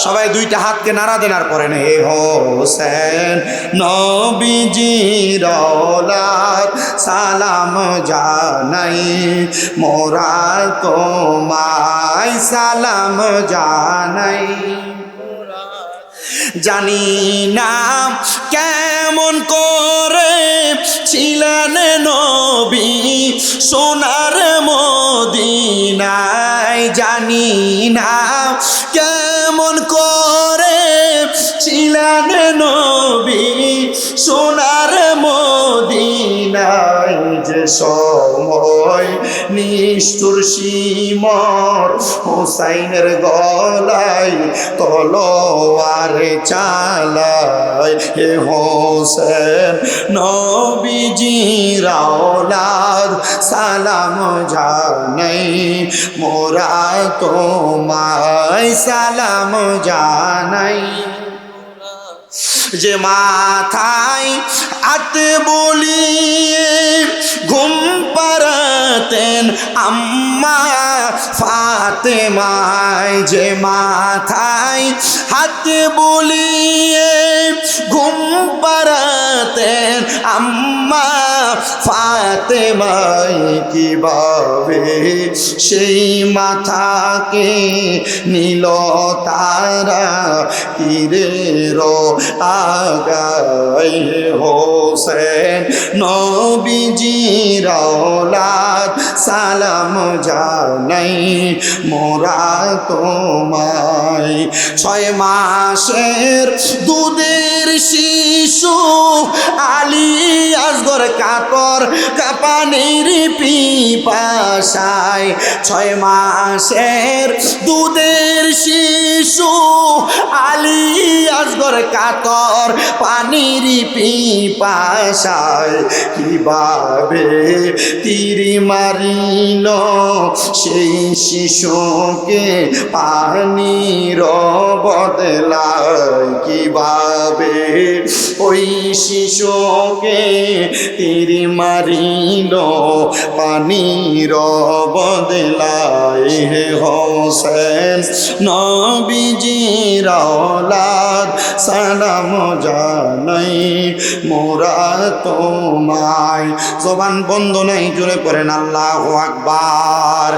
সবাই দুইটা হাতকে নাড়া দেন আর পড়েন হে হোসেন নবীজির আওলাদ সালাম জানাই মোরা তোমায় সালাম জানাই। জানি না কেমন করে ছিলেন নবী সোনার মদিনায়, জানি না কেমন করে ছিলেন নবী সোনার মদিনায়। যে সময় নিষ্ঠুর সীমর হোসাইনের গলায় তলোয়ার চালায় হে হোসেন নবীজির আওলাদ সালাম জানাই মোরা তোমায় সালাম জানাই। যে মাথায় আতে বলিয়ে ঘুম পাড়াতেন আম্মা ফাতেমায়, যে মাথায় হাতে বলিয়ে ঘুম পাড়াতেন আম্মা ফাতেমায়, কিভাবে সেই মাথাকে নীল তারা তীরের আগায় হোসেন নবীজির আওলাদ সালাম জানাই মোরা তোমায়। 6 মাসের দুধের শিশু আলী আসগর কাতর কাপানির পিপাসায়, 6 মাসের দুধের শিশু আলী আসগর কাতর পানির পিপাসায়, কিভাবে তীর মারিল সেই শিশুকে পানির বদলায়, কিভাবে ওই শিশুকে তীর মারিল পানির বদলায় হে হোসেন নবীজির আওলাদ সালাম জানাই মোরা তোমায়। জবান বন্ধ নাই, জোরে পড়েন আল্লাহু আকবার।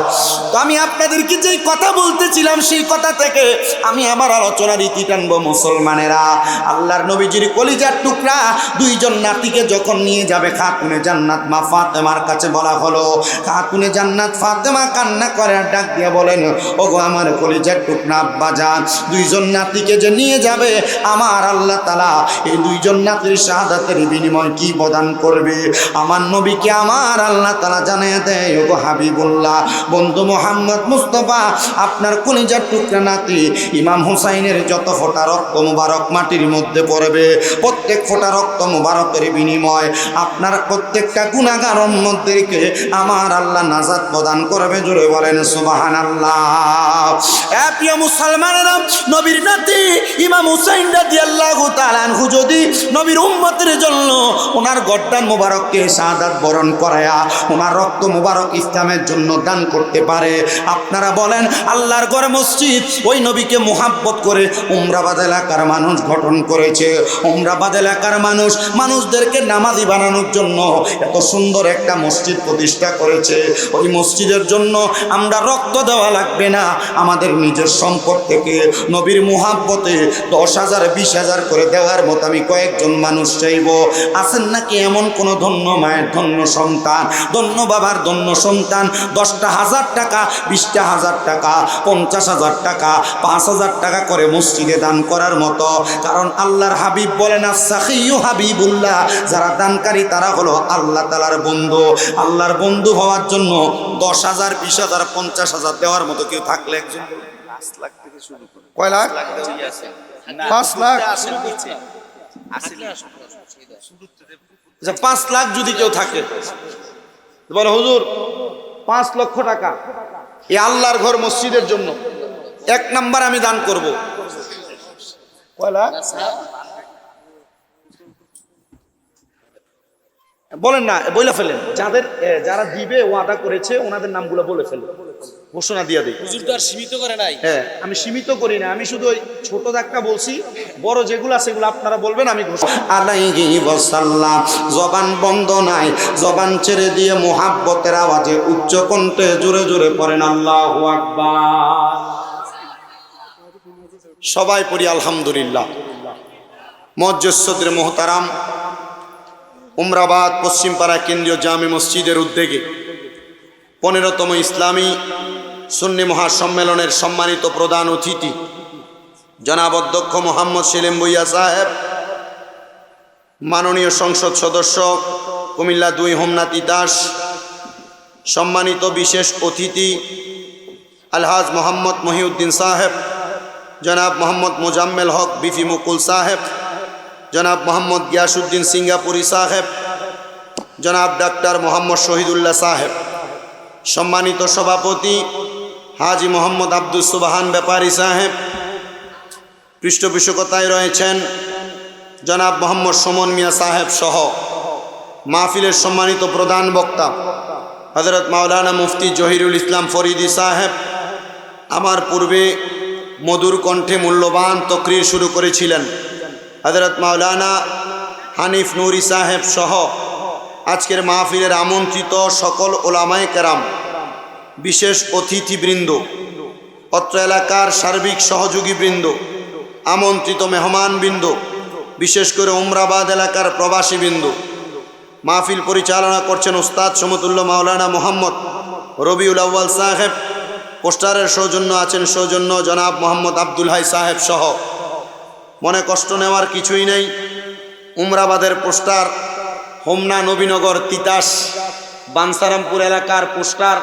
তো আমি আপনাদেরকে যেই কথা বলতেছিলাম সেই কথা থেকে আমি আমার আলোচনার রীতি টানবো। মুসলমানেরা, আল্লাহর নবীজির কলিজার টুকরা 2 জন নাতিকে যখন নিয়ে যাবে খাতুনে জান্নাত মা ফাতেমার কাছে বলা হলো, খাতুনে জান্নাত ফাতেমা কান্না করে আর ডাক দিয়ে বলেন, ওগো আমার কলিজার টুকরা আব্বাজান, 2 জন নাতিকে যে নিয়ে যাবে আমার আল্লাহ তাআলা এই 2 জন নাতির শাহাদাতের বিনিময় কি প্রদান করবে আমার নবীকে আমার আল্লাহ তাআলা জানিয়ে দেয়, ওগো হাবিবুল্লাহ বন্ধু মুহাম্মদ মুস্তাফা, আপনার কলিজার টুকরা নাতি ইমাম হুসাইনের যত ফোঁটা রক্ত মুবারক মাটির মধ্যে পড়বে, প্রত্যেক ফোঁটা রক্ত মুবারকের বিনিময় আপনার প্রত্যেকটা গুনাহগার উম্মতদেরকে আমার আল্লাহ নাজাত প্রদান করবে। জোরে বলেন সুবহানাল্লাহ। এ প্রিয় মুসলমানেরা, নবীর নাতি ইমাম হুসাইন রাদিয়াল্লাহু তাআলা আনহু যদি নবীর উম্মতের জন্য ওনার গর্দান মুবারককে শাহাদাত বরণ করায়া ওনার রক্ত মুবারক ইসলামের জন্য দান করতে পারে, আপনারা বলেন আল্লাহর ঘর মসজিদ ওই নবীকে মুহাব্বত করে উমরাবাদ এলাকার মানুষ গঠন করেছে। উমরাবাদ এলাকার মানুষদেরকে নামাজি বানানোর জন্য এত সুন্দর একটা মসজিদ প্রতিষ্ঠা করেছে। ওই মসজিদের জন্য আমরা রক্ত দেওয়া লাগবে না, আমাদের নিজের সম্পদ থেকে নবীর মুহাব্বতে 10,000 20,000 করে দেওয়ার মতো আমি কয়েকজন মানুষ চাইব। আছেন নাকি এমন কোন ধন্য মায়ের ধন্য সন্তান, ধন্য বাবার ধন্য সন্তান 10,000 টাকা 20,000 টাকা 50,000 টাকা 5,000 টাকা করে মসজিদে দান করার মতো? কারণ আল্লাহর হাবিব বলেন আস-সাখিয়্যু হাবিবুল্লাহ, যারা দানকারী তারা হলো আল্লাহ তাআলার বন্ধু। আল্লাহর বন্ধু হওয়ার জন্য 10,000 20,000 50,000 দেওয়ার মতো কেউ থাকলে একজন 5 লাখ থেকে শুরু করে কয় লাখ? 5 লাখ। আসেন নিচে আসেন আচ্ছা 5 লাখ যদি কেউ থাকে বলে হুজুর 5 লক্ষ টাকা এই আল্লাহর ঘর মসজিদের জন্য 1 নাম্বার আমি দান করব। কয় লাখ? বলেন না, বলে ফেলেন। যারা দিবে ওয়াদা করেছে ওনাদের নামগুলো বলে ফেলেন, ঘোষণা দিয়ে দিই। হুজুর তো আর সীমিত করে নাই। হ্যাঁ, আমি সীমিত করি না, আমি শুধু ওই ছোট দাগটা বলছি, বড় যেগুলো আছে সেগুলো আপনারা বলবেন, আমি ঘোষণা। আলাইহি ওয়াসাল্লাম জবান বন্ধ নাই, জবান ছেড়ে দিয়ে মুহাব্বতের আওয়াজে উচ্চ কণ্ঠে জোরে জোরে পড়েন আল্লাহু আকবার। সবাই পড়ি আলহামদুলিল্লাহ। মুআজ্জিজ সদরে মুহতারাম, উমরাবাদ পশ্চিমপাড়া কেন্দ্রীয় জামে মসজিদের উদ্যোগে 15তম ইসলামী সুন্নি মহাসম্মেলনের সম্মানিত প্রধান অতিথি জনাব অধ্যক্ষ মোহাম্মদ সেলিম ভুঁইয়া সাহেব, মাননীয় সংসদ সদস্য কুমিল্লা 2 হোমনাথ ইতাস, সম্মানিত বিশেষ অতিথি আলহাজ মোহাম্মদ মহিউদ্দিন সাহেব, জনাব মোহাম্মদ মোজাম্মেল হক বিফি মুকুল সাহেব, জনাব মোহাম্মদ গিয়াসউদ্দিন সিঙ্গাপুরি সাহেব, জনাব ডাক্তার মোহাম্মদ শহীদুল্লাহ সাহেব, সম্মানিত সভাপতি হাজি মোহাম্মদ আব্দুল সুবহান ব্যাপারী সাহেব, পৃষ্ঠপোষকতায় রয়েছেন জনাব মোহাম্মদ সুমন মিয়া সাহেব সহ মাহফিলের সম্মানিত প্রধান বক্তা হযরত মাওলানা মুফতি জহিরুল ইসলাম ফরিদি সাহেব, আমার পূর্বে মধুর কণ্ঠে মূল্যবান তকরির শুরু করেছিলেন হযরত মাওলানা হানিফ নুরি সাহেব সহ আজকের মাহফিলের আমন্ত্রিত সকল ওলামায়ে কেরাম, বিশেষ অতিথিবৃন্দ, অত্র এলাকার সার্বিক সহযোগীবৃন্দ, আমন্ত্রিত মেহমানবৃন্দ, বিশেষ করে উমরাবাদ এলাকার প্রবাসীবৃন্দ। মাহফিল পরিচালনা করছেন উস্তাদ সমতুল্য মাওলানা মোহাম্মদ রবিউল আউয়াল সাহেব, পোস্টারের সৌজন্য আছেন সৌজন্য জনাব মোহাম্মদ আব্দুল হাই সাহেব সহ। মনে কষ্ট নেওয়ার কিছুই নেই, উমরাবাদের পোস্টার, হোমনা নবীনগর তিতাস বানসারামপুর এলাকার পোস্টার,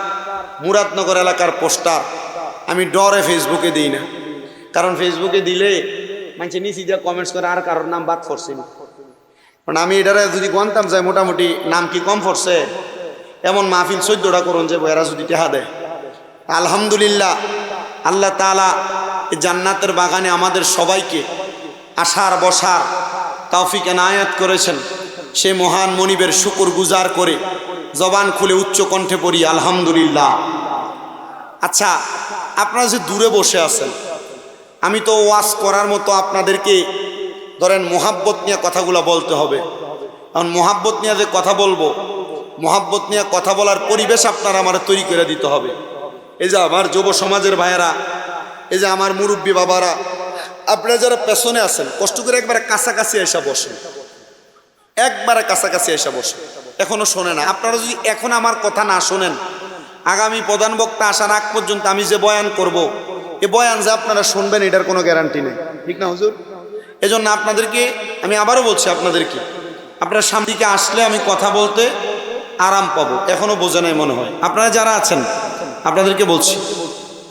মুরাদনগর এলাকার পোস্টার আমি ডরে ফেসবুকে দিই না, কারণ ফেসবুকে দিলে মানুষ নিচে যা কমেন্টস করে আর কারোর নাম বাদ করছে না। কারণ আমি এটারে যদি গণতাম যাই মোটামুটি নাম কি কম পড়ছে, এমন মাহফিল 14টা করুন যে এরা যদি টেহা দেয়। আলহামদুলিল্লাহ, আল্লাহ তাআলা এই জান্নাতের বাগানে আমাদের সবাইকে আসার বসার তৌফিক এনায়েত করেছেন। সেই মহান মনিবের শুকর গুজার করে জবান খুলে উচ্চ কণ্ঠে পড়ি আলহামদুলিল্লাহ। আচ্ছা, আপনারা যে দূরে বসে আছেন, আমি তো ওয়াজ করার মতো আপনাদেরকে ধরেন মোহাব্বত নিয়ে কথাগুলো বলতে হবে। এখন মোহাব্বত নিয়ে যে কথা বলবো, মোহাব্বত নিয়ে কথা বলার পরিবেশ আপনারা আমার তৈরি করে দিতে হবে। এই যে আমার যুব সমাজের ভাইয়েরা, এই যে আমার মুরব্বী বাবারা, আপনারা যারা পেছনে আছেন কষ্ট করে একবারে কাছাকাছি এসে বসেন, একবারে কাছাকাছি এসে বসেন। এখনো শোনে না, আপনারা যদি এখন আমার কথা না শোনেন, আগামী প্রধান বক্তা আসার আগ পর্যন্ত আমি যে বয়ান করব, এ বয়ান যে আপনারা শুনবেন এটার কোনো গ্যারান্টি নেই, ঠিক না হুজুর? এজন্য আপনাদেরকে আমি আবারও বলছি, আপনারা সামনে দিকে আসলে আমি কথা বলতে আরাম পাবো। এখনো বোঝে নাই মনে হয়। আপনারা যারা আছেন আপনাদেরকে বলছি,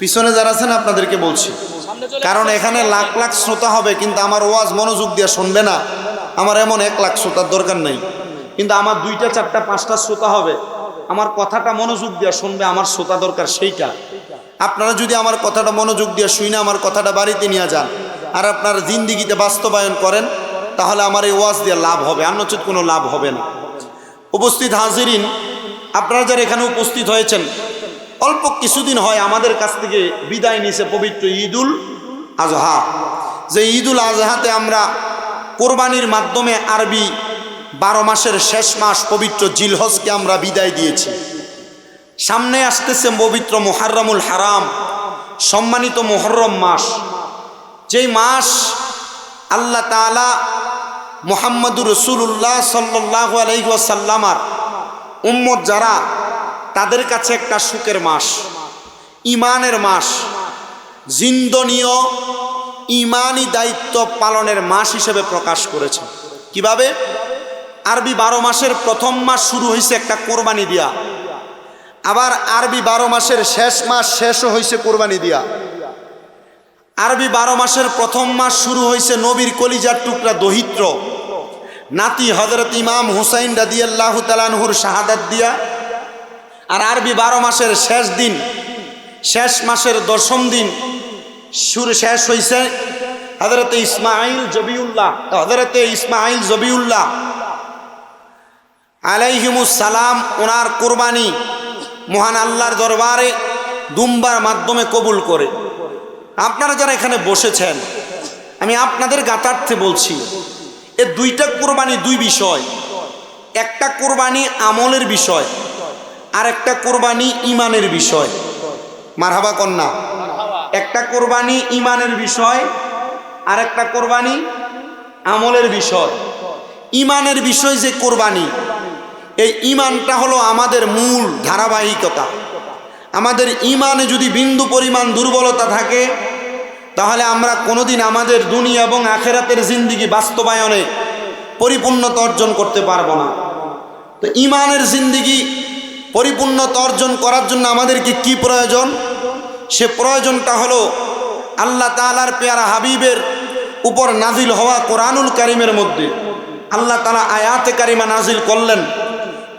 পিছনে যারা আছেন আপনাদেরকে বলছি, কারণ এখানে লাখ লাখ শ্রোতা হবে, কিন্তু আমার ওয়াজ মনোযোগ দিয়ে শুনবে না। আমার এমন 1 লাখ শ্রোতার দরকার নেই, কিন্তু আমার 2টা 4টা 5টা শ্রোতা হবে, আমার কথাটা মনোযোগ দিয়ে শুনবে, আমার শ্রোতা দরকার সেইটা। আপনারা যদি আমার কথাটা মনোযোগ দিয়ে শুনে আমার কথাটা বাড়িতে নিয়ে যান আর আপনারা জিন্দিগিতে বাস্তবায়ন করেন, তাহলে আমার এই ওয়াজ দিয়ে লাভ হবে, আর নচেত কোনো লাভ হবে না। উপস্থিত হাজিরিন, আপনারা যারা এখানে উপস্থিত হয়েছেন, অল্প কিছুদিন হয় আমাদের কাছ থেকে বিদায় নিয়েছে পবিত্র ঈদুল আজহা। যে ঈদুল আজহাতে আমরা কোরবানির মাধ্যমে আরবি 12 মাসের শেষ মাস পবিত্র জিলহজকে আমরা বিদায় দিয়েছি। সামনে আসতেছে পবিত্র মুহররমুল হারাম, সম্মানিত মুহররম মাস, যেই মাস আল্লাহ তাআলা মুহাম্মদুর রাসূলুল্লাহ সাল্লাল্লাহু আলাইহি ওয়াসাল্লামার উম্মত যারা, তাদের কাছে একটা সুখের মাস, ইমানের মাস, জিন্দনীয় ইমানি দায়িত্ব পালনের মাস হিসেবে প্রকাশ করেছে। কিভাবে? আরবি 12 মাসের প্রথম মাস শুরু হয়েছে একটা কোরবানি দিয়া, আবার আরবি 12 মাসের শেষ মাস শেষও হয়েছে কোরবানি দিয়া। আরবি 12 মাসের প্রথম মাস শুরু হয়েছে নবীর কলিজার টুকরা দহিত্র নাতি হযরত ইমাম হুসাইন রাদিয়াল্লাহু তাআলা আনহুর শাহাদাত দিয়া। আর আরবি 12 মাসের শেষ দিন, শেষ মাসের 10ম দিন শেষ হয়েছে হযরত ইসমাঈল জবিউল্লাহ আলাইহিমুস সালাম ওনার কুরবানি মহান আল্লাহর দরবারে দুম্বার মাধ্যমে কবুল করে। আপনারা যারা এখানে বসেছেন, আমি আপনাদের জ্ঞাতার্থে বলছি, এ দুইটা কুরবানি দুই বিষয়। একটা কুরবানি আমলের বিষয়, আর একটা কুরবানি ইমানের বিষয়। মারহাবা কন্যা। একটা কুরবানি ইমানের বিষয়, আর একটা কুরবানি আমলের বিষয়। ইমানের বিষয় যে কুরবানি, এই ইমানটা হলো আমাদের মূল ধারাবাহিকতা। আমাদের ইমানে যদি বিন্দু পরিমাণ দুর্বলতা থাকে, তাহলে আমরা কোনোদিন আমাদের দুনিয়া এবং আখেরাতের জিন্দিগি বাস্তবায়নে পরিপূর্ণতা অর্জন করতে পারবো না। তো ইমানের জিন্দিগি পরিপূর্ণতা অর্জন করার জন্য আমাদেরকে কি প্রয়োজন? সে প্রয়োজনটা হলো আল্লাহ তাআলার পেয়ারা হাবিবের উপর নাজিল হওয়া কোরআনুল কারীমের মধ্যে আল্লাহ তাআলা আয়াতে কারিমা নাজিল করলেন,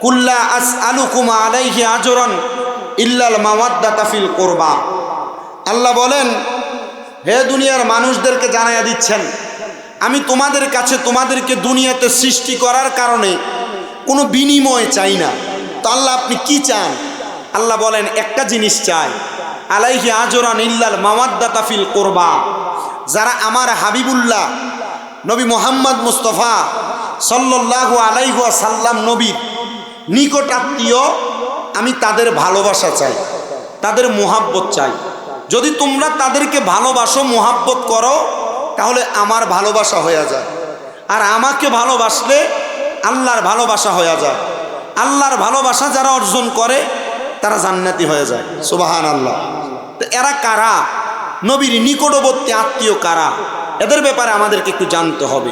কুল্লা আসআলুকুম আলাইহি আজরান ইল্লাল মাওয়াদ্দাতা ফিল কুরবা। আল্লাহ বলেন, হে দুনিয়ার মানুষদেরকে জানাইয়া দিচ্ছেন, আমি তোমাদের কাছে তোমাদেরকে দুনিয়াতে সৃষ্টি করার কারণে কোনো বিনিময় চাই না। তো আল্লাহ আপনি কি চান? আল্লাহ বলেন, একটা জিনিস চাই, আলাইহি আজরান ইল্লাল মাওয়াদ্দাতা ফিল কুরবা। যারা আমার হাবিবুল্লাহ নবী মুহাম্মদ মুস্তাফা সাল্লাল্লাহু আলাইহি ওয়াসাল্লাম নবীর নিকট আত্মীয়, আমি তাদের ভালোবাসা চাই, তাদের মুহাব্বত চাই। যদি তোমরা তাদেরকে ভালোবাসো, মুহাব্বত করো, তাহলে আমার ভালোবাসা হয়ে যায়। আর আমাকে ভালোবাসলে আল্লাহর ভালোবাসা হয়ে যায়। আল্লাহর ভালোবাসা যারা অর্জন করে তারা জান্নাতি হয়ে যায়। সুবহানাল্লাহ। তো এরা কারা? নবীর নিকটবর্তী আত্মীয় কারা? এদের ব্যাপারে আমাদেরকে একটু জানতে হবে।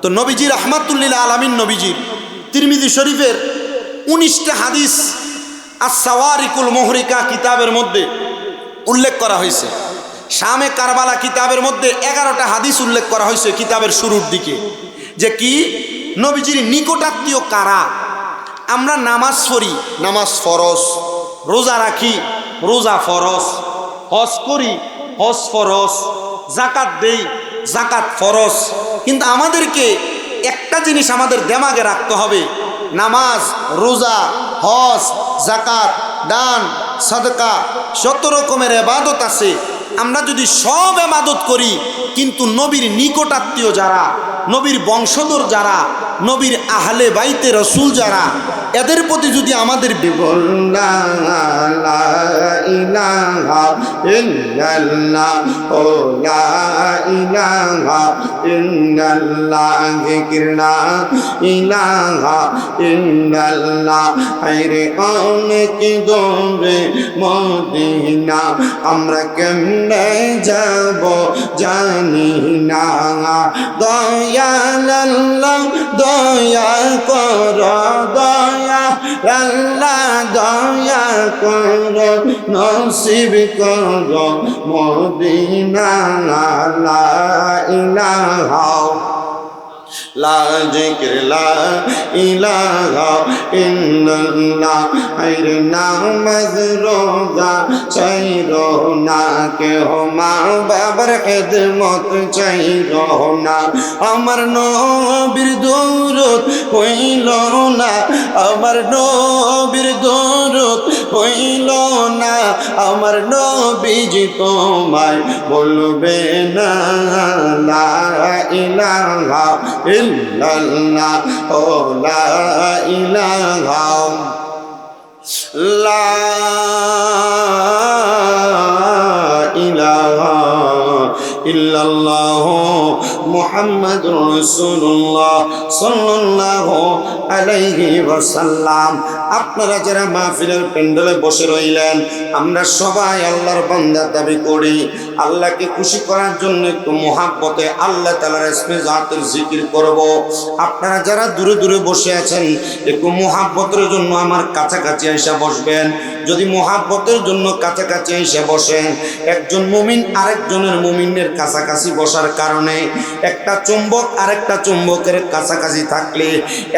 তো নবীজি রাহমাতুল লিল আলামিন নবীজির তিরমিজি শরীফের 19টা হাদিস আস-সাওয়ারিকুল মুহরিকা কিতাবের মধ্যে উল্লেখ করা হয়েছে। শামে কারবালা কিতাবের মধ্যে 11টা হাদিস উল্লেখ করা হয়েছে কিতাবের শুরুর দিকে, যে কি নবীজির নিকটাত্মীয় কারা। আমরা নামাজ পড়ি, নামাজ ফরজ, রোজা রাখি, রোজা ফরজ, হজ করি, হজ ফরজ, যাকাত দেই, যাকাত ফরজ। কিন্তু আমাদেরকে একটা জিনিস আমাদের দিমাগে রাখতে হবে, নামাজ, রোজা, হজ, যাকাত, দান, সাদকা, 7 রকমের ইবাদত আছে। আমরা যদি সব ইবাদত করি, কিন্তু নবীর নিকটাত্মীয় যারা, নবীর বংশধর যারা, নবীর আহলে বাইতে রসুল যারা, এদের প্রতি যদি আমাদের আমরা কেমনে যাব জানি না। দয়াল আল্লাহ দয়া কর, দয়া আল্লাহ দয়া কর, নসিব কর মদিনা। লা ইলাহা লা জিকির লা ইলাহা ইল্লাল্লাহ। আইরে নামাজ রোজা চাইরো না, কেহ মা বাবার খেদমত চাইরো না। আমার নবীর দরুদ হইল না, আমার নবীর দরুদ হইল না। আমার নবীজি তোমায় বলবে না, লা ইলাহা ইল্লাল্লাহ ও লা ইলাহা লা ইলাহা ইল্লাল্লাহু মুহাম্মাদুর রাসূলুল্লাহ সাল্লাল্লাহু আলাইহি ওয়াসাল্লাম। আপনারা যারা মাহফিলের প্যান্ডেলে বসে রইলেন, আমরা সবাই আল্লাহর বান্দা দাবি করি। আল্লাহকে খুশি করার জন্য একটু মুহাব্বতে আল্লাহ তাআলার ইসমে জাতের জিকির করব। আপনারা যারা দূরে দূরে বসে আছেন, একটু মুহাব্বতের জন্য আমার কাছাকাছি এসে বসবেন। যদি মুহাব্বতের জন্য কাছাকাছি এসে বসেন, একজন মুমিন আরেকজনের মুমিনের কাছাকাছি বসার কারণে একটা চুম্বক আরেকটা চুম্বকের কাছাকাছি থাকলে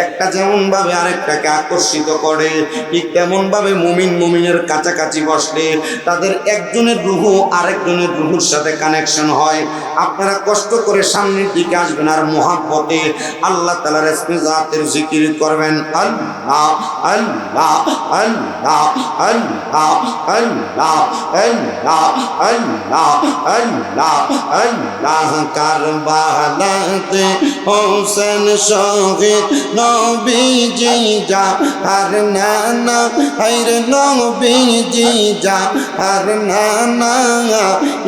একটা যেমন ভাবে আরেকটাকে আকর্ষিত করে, ঠিক তেমন ভাবে মুমিন মুমিনের কাছাকাছি বসলে তাদের একজনের রুহু আরেকজনের রুহুর সাথে কানেকশন হয়। আপনারা কষ্ট করে সামনের দিকে আসবেন আর মুহাব্বতে আল্লাহ তাআলার ইসমে জাতের জিকির করবেন। আল্লাহ আল্লাহ আল্লাহ আল্লাহ আল্লাহ আল্লাহ আল্লাহ আল্লাহ আল্লাহ। কারবালাতে হোসেন শহীদ নবীজি জাহার নানা, হায়রে নবীজি জাহার নানা।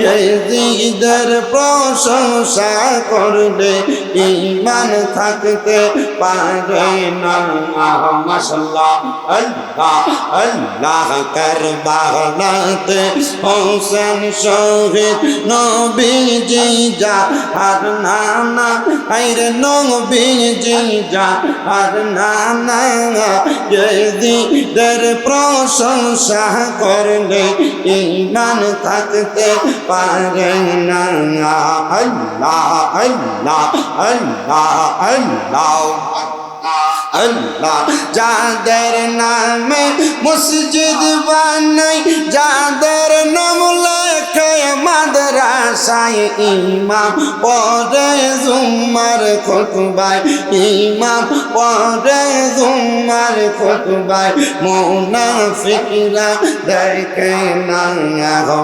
ইয়াজিদের প্রশংসা করলে ঈমান থাকতে পারে না। মাশাআল্লাহ আল্লাহ আল্লাহ। কারবালাতে হোসেন শহীদ নবীজি জাহার নানা, হায়রে নবীজি জাহার নানা। ইয়াজিদের প্রশংসা করলে ঈমান থাকতে পারে না। আল্লাহ আল্লাহ আল্লাহ আল্লাহ আল্লাহ। যাদের নামে মসজিদ বানাই, যাদের নাম লেখে মাদ্রাসায়, ইমাম পড়ে জুম্মার খুতবায়, ইমাম পড়ে জুম্মার খুতবায়, মুনাফিকরা দেখে না।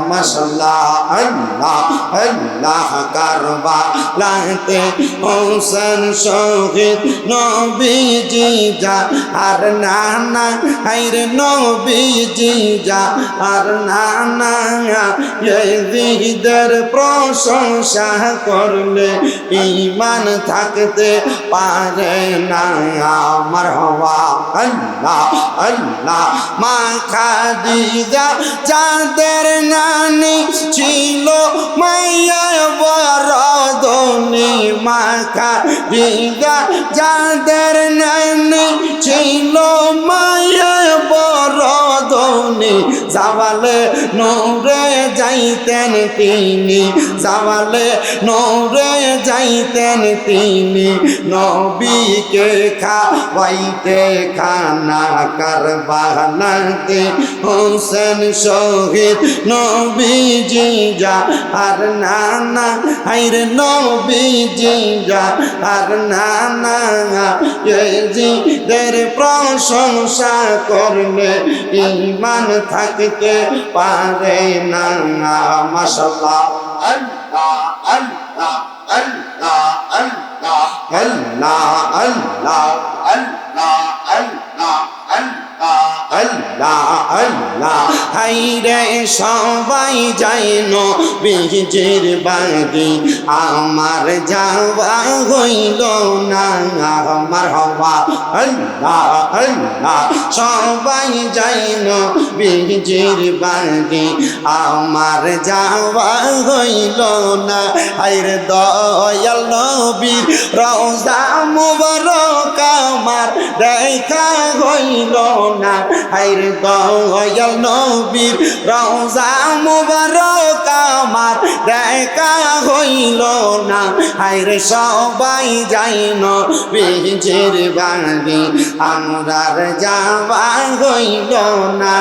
মাশাআল্লাহ আল্লাহ আল্লাহ। কারবালাতে হোসেন শহীদ নবীজি জাহার নানা, হায়রে নবীজি জাহার নানা। ইয়াজিদের প্রশংসা করলে ঈমান থাকতে পারে না। মারহাবা আল্লাহ আল্লাহ। মা খাদিজা যাদের নানি ছিল মায়া বড় ধনী, মা খাদিজা যাদের নানি ছিল মায়া বড় ধনী। জাওয়ালে নূরে যাইতেন তিনি, জাওয়ালে নূরে যাইতেন তিনি, নবীকে খাওয়াইতে খানা। কারবালাতে হোসেন শহীদ নবীজি জাহার নানা, হায়রে নবীজি জাহার নানা। ইয়াজিদের প্রশংসা করলে ঈমান থাকতে পারে না। মাশাআল্লাহ আল্লাহ আল্লাহ আল্লাহ আল্লাহ আল্লাহ আল্লাহ আল্লাহ আল্লাহ আল্লাহ আল্লাহ। হায়রে সবাই যাই নবীজির বাড়ি, আমার যাওয়া হইল না। মারহাবা আল্লাহ আল্লাহ। সবাই যাই নবীজির বাড়ি, আমার যাওয়া হইল না। হায়রে দয়াল নবীর রওজা মুবারক আমার দেখা হইল না। হায়রে দয়াল নবীর রওজা মুবারক আমার দেখা হইল না। হায়রে সবাই যাই নবীজির বাড়ি, আমরার যাওয়া হইল না।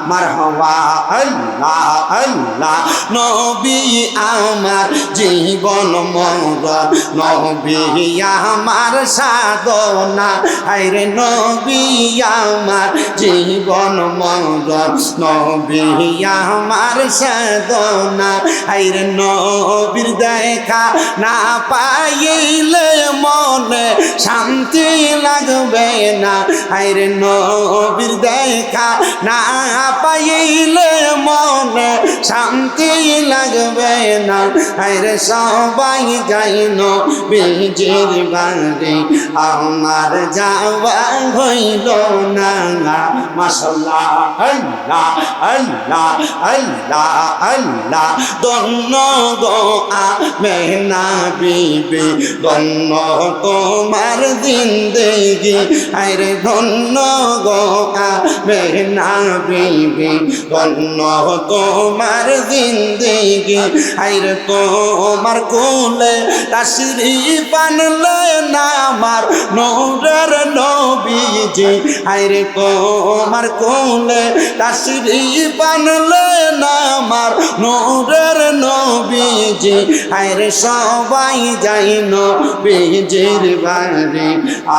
মারহাবা আল্লাহ আল্লাহ। নবী আমার জীবন মরণ, নবী আমার সাধনা। হায়রে নবী আমার জীবন মরণ, নবী আমার সাধনা। হায়রে নবীর দেখা না পাইলে মনে শান্তি লাগবে না আইরে নবীর দেখা না পাইলে মনে শান্তি লাগবে না আইরে সবাই যাই নবীজির বাড়ি আমার যাওয়া হইল না মাশাআল্লাহ আল্লাহ আল্লাহ আল্লাহ আল্লাহ ধন্য গো আমেনা বিবি ধন্য তোমার জিন্দেগি আইরে ধন্য গো আমেনা বিবি ধন্য তোমার জিন্দেগি আইরে তোমার কোলে তাশরীফ আনলে না আমার নূরের নবীজি আইরে তোমার কোলে তাশরীফ আনলে না আমার নূরের নবীজি আইরে সবাই যাই নবীজির বাড়ি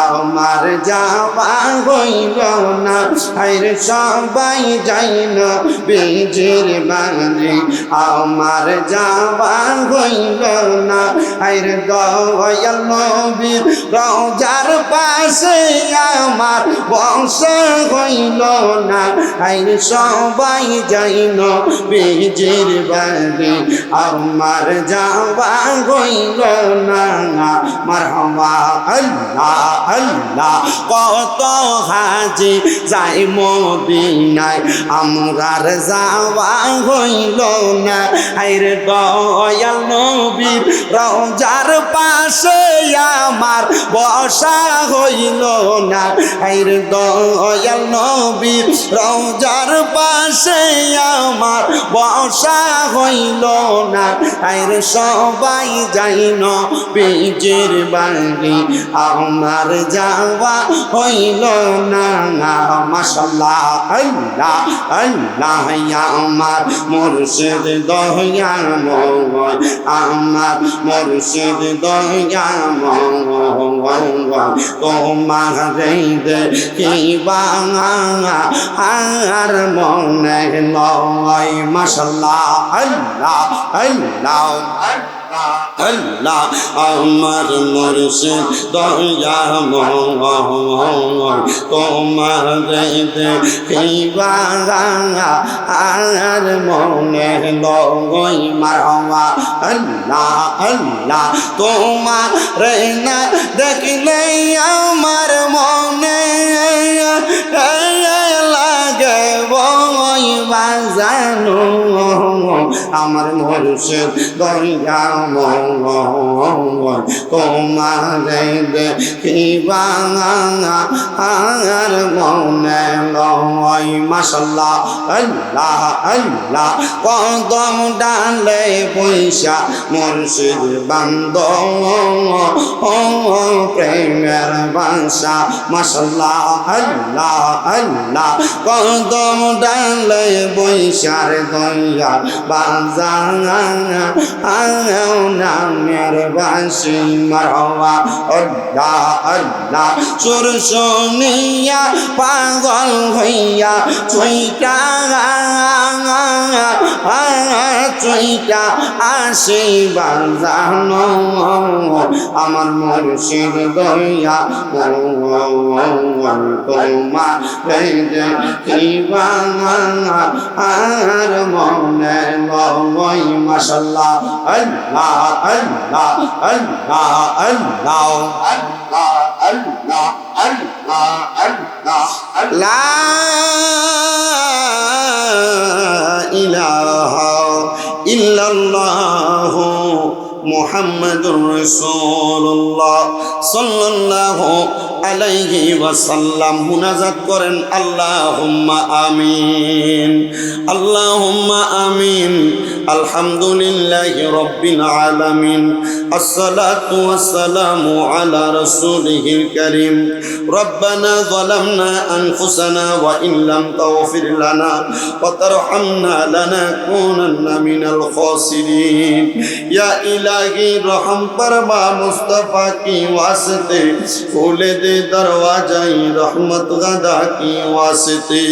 আমার যাওয়া হইল না আইরে সবাই যাই নবীজির বাড়ি আমার যাওয়া হইল না আইরে দয়াল নবীর রওজার পাশে আমার বসা হইল না আইরে সবাই যাই নবীজির বাড়ি আমার যাওয়া হইল না মারহাবা আল্লাহ আল্লাহ কত হাজি যাই মদিনায় আমরার যাওয়া হইল না আইরে দয়াল নবীর রওজার পাশে আমার বসা হইল না আইরে দয়াল নবীর রওজার পাশে আমার বসা হইল না আইরে সবাই যাই নবীজির বাড়ি আমার যাওয়া হইল না মাশাআল্লাহ আল্লাহ আল্লাহ আমার মুর্শিদ দয়াময় আমার মুর্শিদ দয়াময় তোমার দেখিবা আর মনে নয় মাশাআল্লাহ আল্লাহ আল্লাহ আল্লাহ আমার মুর্শিদ দয়াময় তোমার দেখিবা আর মনে লয় মারহাবা আল্লাহ আল্লাহ তোমার না দেখলে আমার মনে লাগে বই বাজানো আমার মুর্শিদ দয়াময় তোমার দেখিবা আর মনে লয় মাশাআল্লাহ আল্লাহ আল্লাহ কদম ডালে বৈশা মুর্শিদ বান্দব প্রেমের বাসা মাশাআল্লাহ আল্লাহ আল্লাহ কদম ডালে বৈশার দয়া বাজান নামের বাসি মারহাবা আল্লাহ আল্লাহ সুর শুনিয়া পাগল হইয়া চুইটা আসে বাজানো আমার মুর্শিদ দয়া তোমার দেখিবা আর মনে লয় মাশাআল্লাহ আল্লাহ আল্লাহ আল্লাহ আল্লাহ আল্লাহ আল্লাহ আল্লাহ আল্লাহ লা ইলাহা ইল্লাল্লাহু মুহাম্মাদুর রাসূলুল্লাহ সাল্লাল্লাহু আলাইহি ওয়াসাল্লাম মুনাজাত করেন আল্লাহুম্মা আমিন আল্লাহুম্মা আমিন আলহামদুলিল্লাহি রাব্বিল আলামিন আসসালাতু ওয়াসসালামু আলা রাসূলিহিল কারীম রব্বানা যালামনা আনফুসানা ওয়া ইন লাম তাগফির লানা ওয়া তারহামনা লানাকুনান্না মিনাল খাসিরিন ইয়া ইলাহি इलाही रहम फरमा मुस्तफ़ा की वास्ते खोले दे दरवाजा रहमत गदा की वास्ते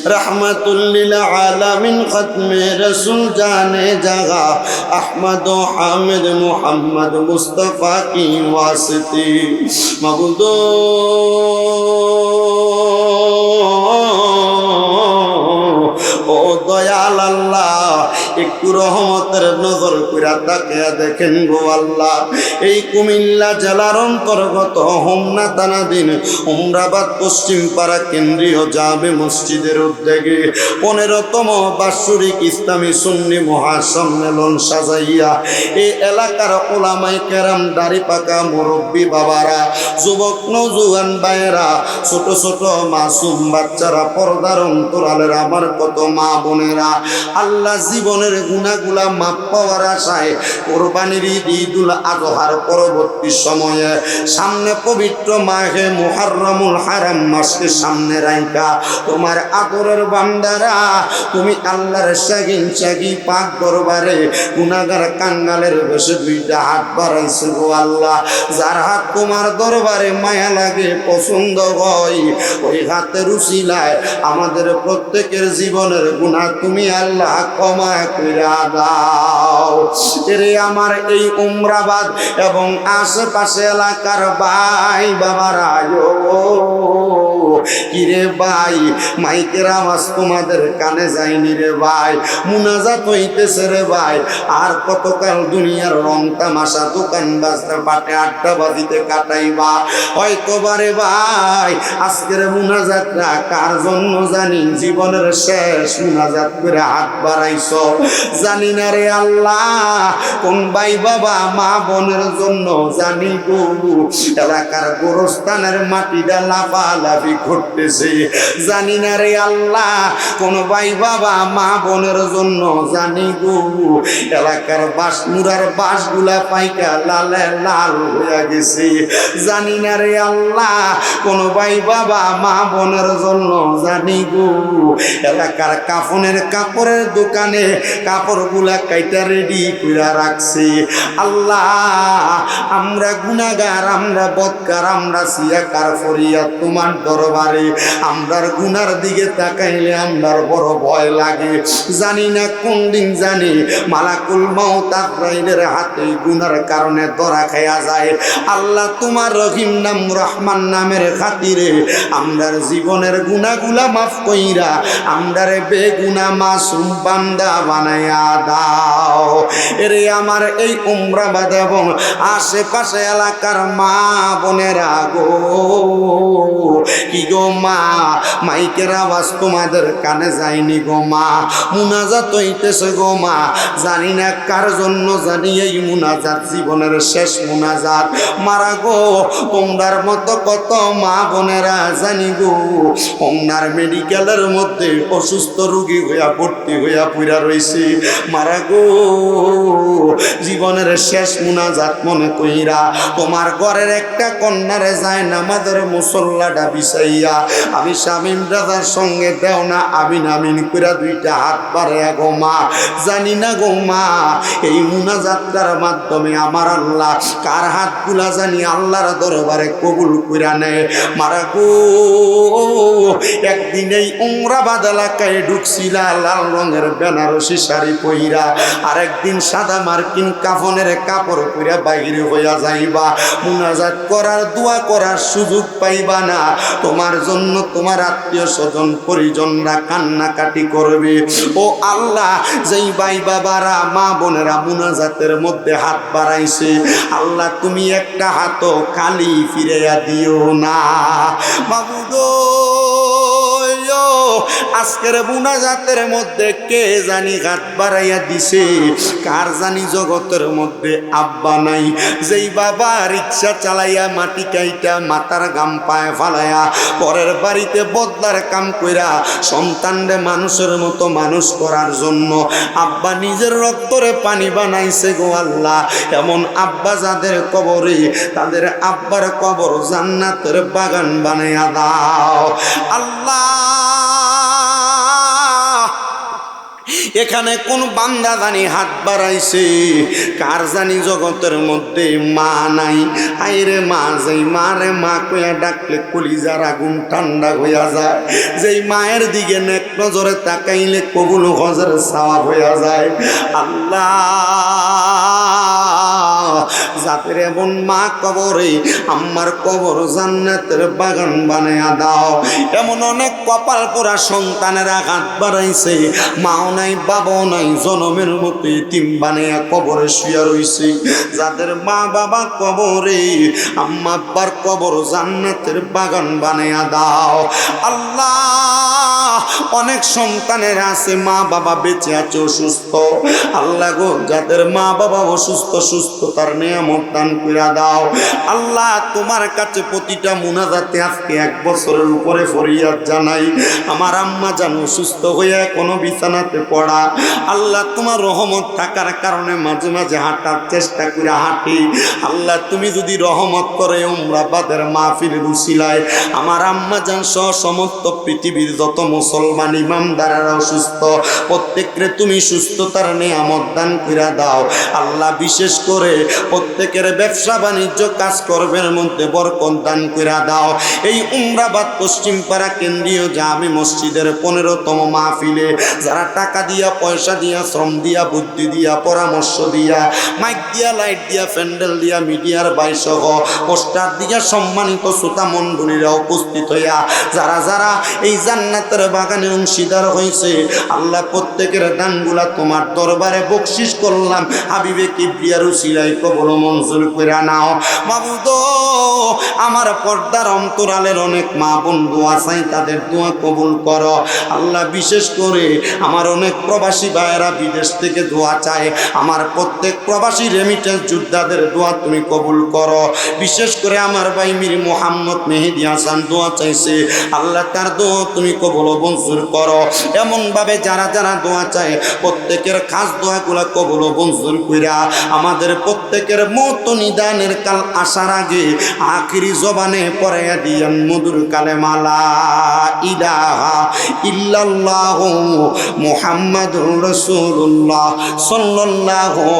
रहमतुल लिल आलमीन खत्मे रसूल जाने जगह अहमद हामिद मोहम्मद मुस्तफ़ा की वास्ते मबूदो ও দয়াল আল্লাহ একটু রহমতের নজর কইরা তাকিয়া দেখেন গো আল্লাহ এই কুমিল্লা জেলার অন্তর্গত হোমনা থানাধীন উমরাবাদ পশ্চিম পাড়া কেন্দ্রীয় জামে মসজিদের উদ্যোগে 15তম বাৎসরিক ইসলামী সুন্নি মহাসম্মেলন সাজাইয়া এই এলাকার ওলামায়ে কেরাম দাড়ি পাকা মুরব্বী বাবারা যুবক নওজোয়ান ভাইয়েরা ছোট ছোট মাসুম বাচ্চারা পর্দার অন্তরালের আমার কত মা বোনেরা আল্লাহ জীবনের গুনাহগুলা মাপ পাওয়ার আশায় কোরবানির ঈদুল আজহার পরবর্তী সময়ে সামনে পবিত্র মাহে মুহররমুল হারাম মাসকে সামনে রাখা তোমার আদরের বান্দারা তুমি আল্লাহর শাগি পাক দরবারে গুনাহগার কাঙ্গালের বেশে দুইটা হাত বাড়াইছো গো আল্লাহ যার হাত তোমার দরবারে মায়া লাগে পছন্দ হয় ওই হাতের উসিলায় আমাদের প্রত্যেকের জীবনের গুনাহ তুমি আল্লাহ ক্ষমা কইরা দাও এরে আমার এই উমরাবাদ এবং আশেপাশে এলাকার ভাই বাবারা কিরে ভাই মাইকের আওয়াজ তোমাদের কানে যায়নি রে ভাই মুনাজাত হইতেছে রে ভাই আর কতকাল দুনিয়ার রং তামাশা দোকান বাজার পাটে আড্ডা বাজিতে কাটাইবা হয়তো বারে ভাই আজকের মুনাজাতটা কার জন্য জানি জীবনের শেষ মুনাজাত করে হাত বাড়াইছো জানি না রে আল্লাহ কোন ভাই বাবা মা বোনের জন্য জানি গো এলাকার গোরস্থানের মাটিটা লাফালাফি ঘটতেছে জানি না রে আল্লাহ কোন ভাই বাবা মা বোনের জন্য জানি গো এলাকার বাঁশমুড়ার বাঁশগুলা পাইকা লালে লাল হয়ে গেছে জানি না রে আল্লাহ কোন ভাই বাবা মা বোনের জন্য জানি গো এলাকার কাফনের কাপড়ের দোকানে কাপড়গুলা কাইটা রেডি কইরা রাখছে আল্লাহ আমরা গুনাহগার আমরা বদকার আমরা সিয়াকার ফরিয়াদ তোমার দরবারে আমরার গুনার দিকে তাকাইলে আমরার বড় ভয় লাগে জানি না কোন দিন জানি মালাকুল মাউত আজরাইলের হাতে গুনার কারণে ধরা খায়া যায় আল্লাহ তোমার রহিম নাম রহমান নামের খাতিরে আমরার জীবনের গুনাহগুলা মাফ কইরা আমরারে বেগুনা মাসুম বান্দা বানায়া দাও এরে আমার এই উমরাবাদ এবং আশেপাশে এলাকার মা বোনেরা গো কি গো মা মাইকের আওয়াজ তোমাদের কানে যায়নি গো মা মুনাজাত হইতেছে গো মা জানি না কার জন্য জানি এই মুনাজাত জীবনের শেষ মুনাজাত মারা গো তোমরার মতো কত মা বোনেরা জানি গো ওনার মেডিকেলের মধ্যে অসুস্থ রোগী হইয়া ভর্তি হইয়া পুরা রইছে মারা গো জীবনের শেষ মুনাজাত মনে কইরা তোমার ঘরের একটা কন্যারে যায় নামাজের মুসল্লাটা বিছাইয়া আমি শামীম দাদার সঙ্গে দেও না আমিন আমিন কইরা দুইটা হাত বাড়াইয়া গো মা জানি না গো মা এই মুনাজাতটার মাধ্যমে আমার আল্লাহ কার হাতগুলা জানি আল্লাহর দরবারে কবুল কইরা নেয় মারা গো একদিন এই উমরাবাদ এলাকায় ঢুকছিলা লাল রঙের বেনারসি শাড়ি পইরা আর একদিন সাদা মার্কিন কাফনের কাপড় পইরা বাইরে হইয়া যাইবা মুনাজাত করার দোয়া করার সুযোগ পাইবা না তোমার জন্য তোমার আত্মীয় স্বজন পরিজনরা কান্নাকাটি করবে ও আল্লাহ যেই ভাই বাবারা মা বোনেরা মুনাজাতের মধ্যে হাত বাড়াইছে আল্লাহ তুমি একটা হাতও খালি ফিরাইয়া দিও না মাবুদো আজকের মুনাজাতের মধ্যে কে জানি হাত বাড়াইয়া দিছে কার জানি জগতের মধ্যে আব্বা নাই যেই বাবা রিক্সা চালাইয়া মাটি কাইটা মাথার গাম পায়ে ফালাইয়া পরের বাড়িতে বদলার কাম কইরা সন্তানরে মানুষের মতো মানুষ করার জন্য আব্বা নিজের রক্তরে পানি বানাইছে গো আল্লাহ এমন আব্বা যাদের কবরে তাদের আব্বার কবর জান্নাতের বাগান বানাইয়া দাও আল্লাহ এখানে কোন বান্দা জানি হাত বাড়াইছে, কার জানি জগতের মধ্যে মা নাই। আইরে মা, যেই মারে মা কইয়া ডাকলে কলিজার আগুন ঠান্ডা হইয়া যায়, যেই মায়ের দিকে নেক নজরে তাকাইলে কবুল হজের সওয়াব হইয়া যায়। আল্লাহ, যাদের এমন মা কবরে, আমার কবর জান্নাতের বাগান বানায়া দাও। এমন অনেক কপাল পোড়া সন্তানেরা হাত বাড়াইছে, মাও নাই বাবাও নাই, জনমের মতো ইতিম বানাইয়া কবরে শুয়া রইছে। যাদের মা বাবা কবরে, আম্মা আব্বার কবর জান্নাতের বাগান বানাইয়া দাও। আল্লাহ, অনেক সন্তানের আছে মা বাবা বেঁচে আছে অসুস্থ। আল্লাহ গো, যাদের মা বাবা অসুস্থ, সুস্থতার নিয়ামত দান কইরা দাও। আল্লাহ, তোমার কাছে প্রতিটা মুনাজাতে আজকে 1 বছরের উপরে ফরিয়াদ জানাই। আমার আম্মা জান অসুস্থ হইয়া কোনো বিছানাতে পড়া। আল্লাহ, তোমার রহমত থাকার কারণে মাঝে মাঝে হাঁটার চেষ্টা করে হাঁটি। আল্লাহ, তুমি যদি রহমত করে উমরাবাদের মাহফিলের উসিলায় আমার আম্মা জান সহ সমস্ত পৃথিবীর যত মুসলমান ইমামদারেরা অসুস্থ, প্রত্যেকরে তুমি সুস্থতার নিয়ামত দান কইরা দাও। আল্লাহ, বিশেষ করে প্রত্যেকের ব্যবসা বাণিজ্য কাজ কর্মের মধ্যে বরকত দান কইরা দাও। এই উমরাবাদ পশ্চিমপাড়া কেন্দ্রীয় জামি মসজিদের 15তম মাহফিলে যারা টাকা দিয়া, পয়সা দিয়া, শ্রম দিয়া, বুদ্ধি দিয়া, পরামর্শ দিয়া, মাইক দিয়া, লাইট দিয়া, প্যান্ডেল দিয়া, মিডিয়ার বাইসহ পোস্টার দিয়া সম্মানিত শ্রোতা মণ্ডলীরা উপস্থিত হইয়া যারা যারা এই জান্নাতের বাগানের অংশীদার হয়েছে, আল্লাহ প্রত্যেকের দানগুলা তোমার দরবারে বকশিস করলাম। হাবিবে কিবরিয়ার উসিলায় কবুল মঞ্জুর কইরা নাও। মাবুদ, আমার পর্দার অন্তরালের অনেক মা বন্ধু আছে, তাদের দোয়া কবুল করো। আল্লাহ, বিশেষ করে আমার অনেক প্রবাসী ভাইয়েরা বিদেশ থেকে দোয়া চায়, আমার প্রত্যেক প্রবাসী রেমিটেন্স যোদ্ধাদের দোয়া তুমি কবুল করো। বিশেষ করে আমার ভাই মীর মোহাম্মদ মেহেদি হাসান দোয়া চাইছে, আল্লাহ তার দোয়া তুমি কবুল মঞ্জুর করো। এমনভাবে যারা যারা দোয়া চায় প্রত্যেকের খাস দোয়াগুলা কবুল মঞ্জুর কইরা আমাদের প্রত্যেকের মত নিদানের কাল আসার আগে আখিরি জবানে পড়াইয়া দিয়ান মধুর কালেমা লা ইলাহা ইল্লাল্লাহু মুহাম্মাদুর রাসূলুল্লাহ সাল্লাল্লাহু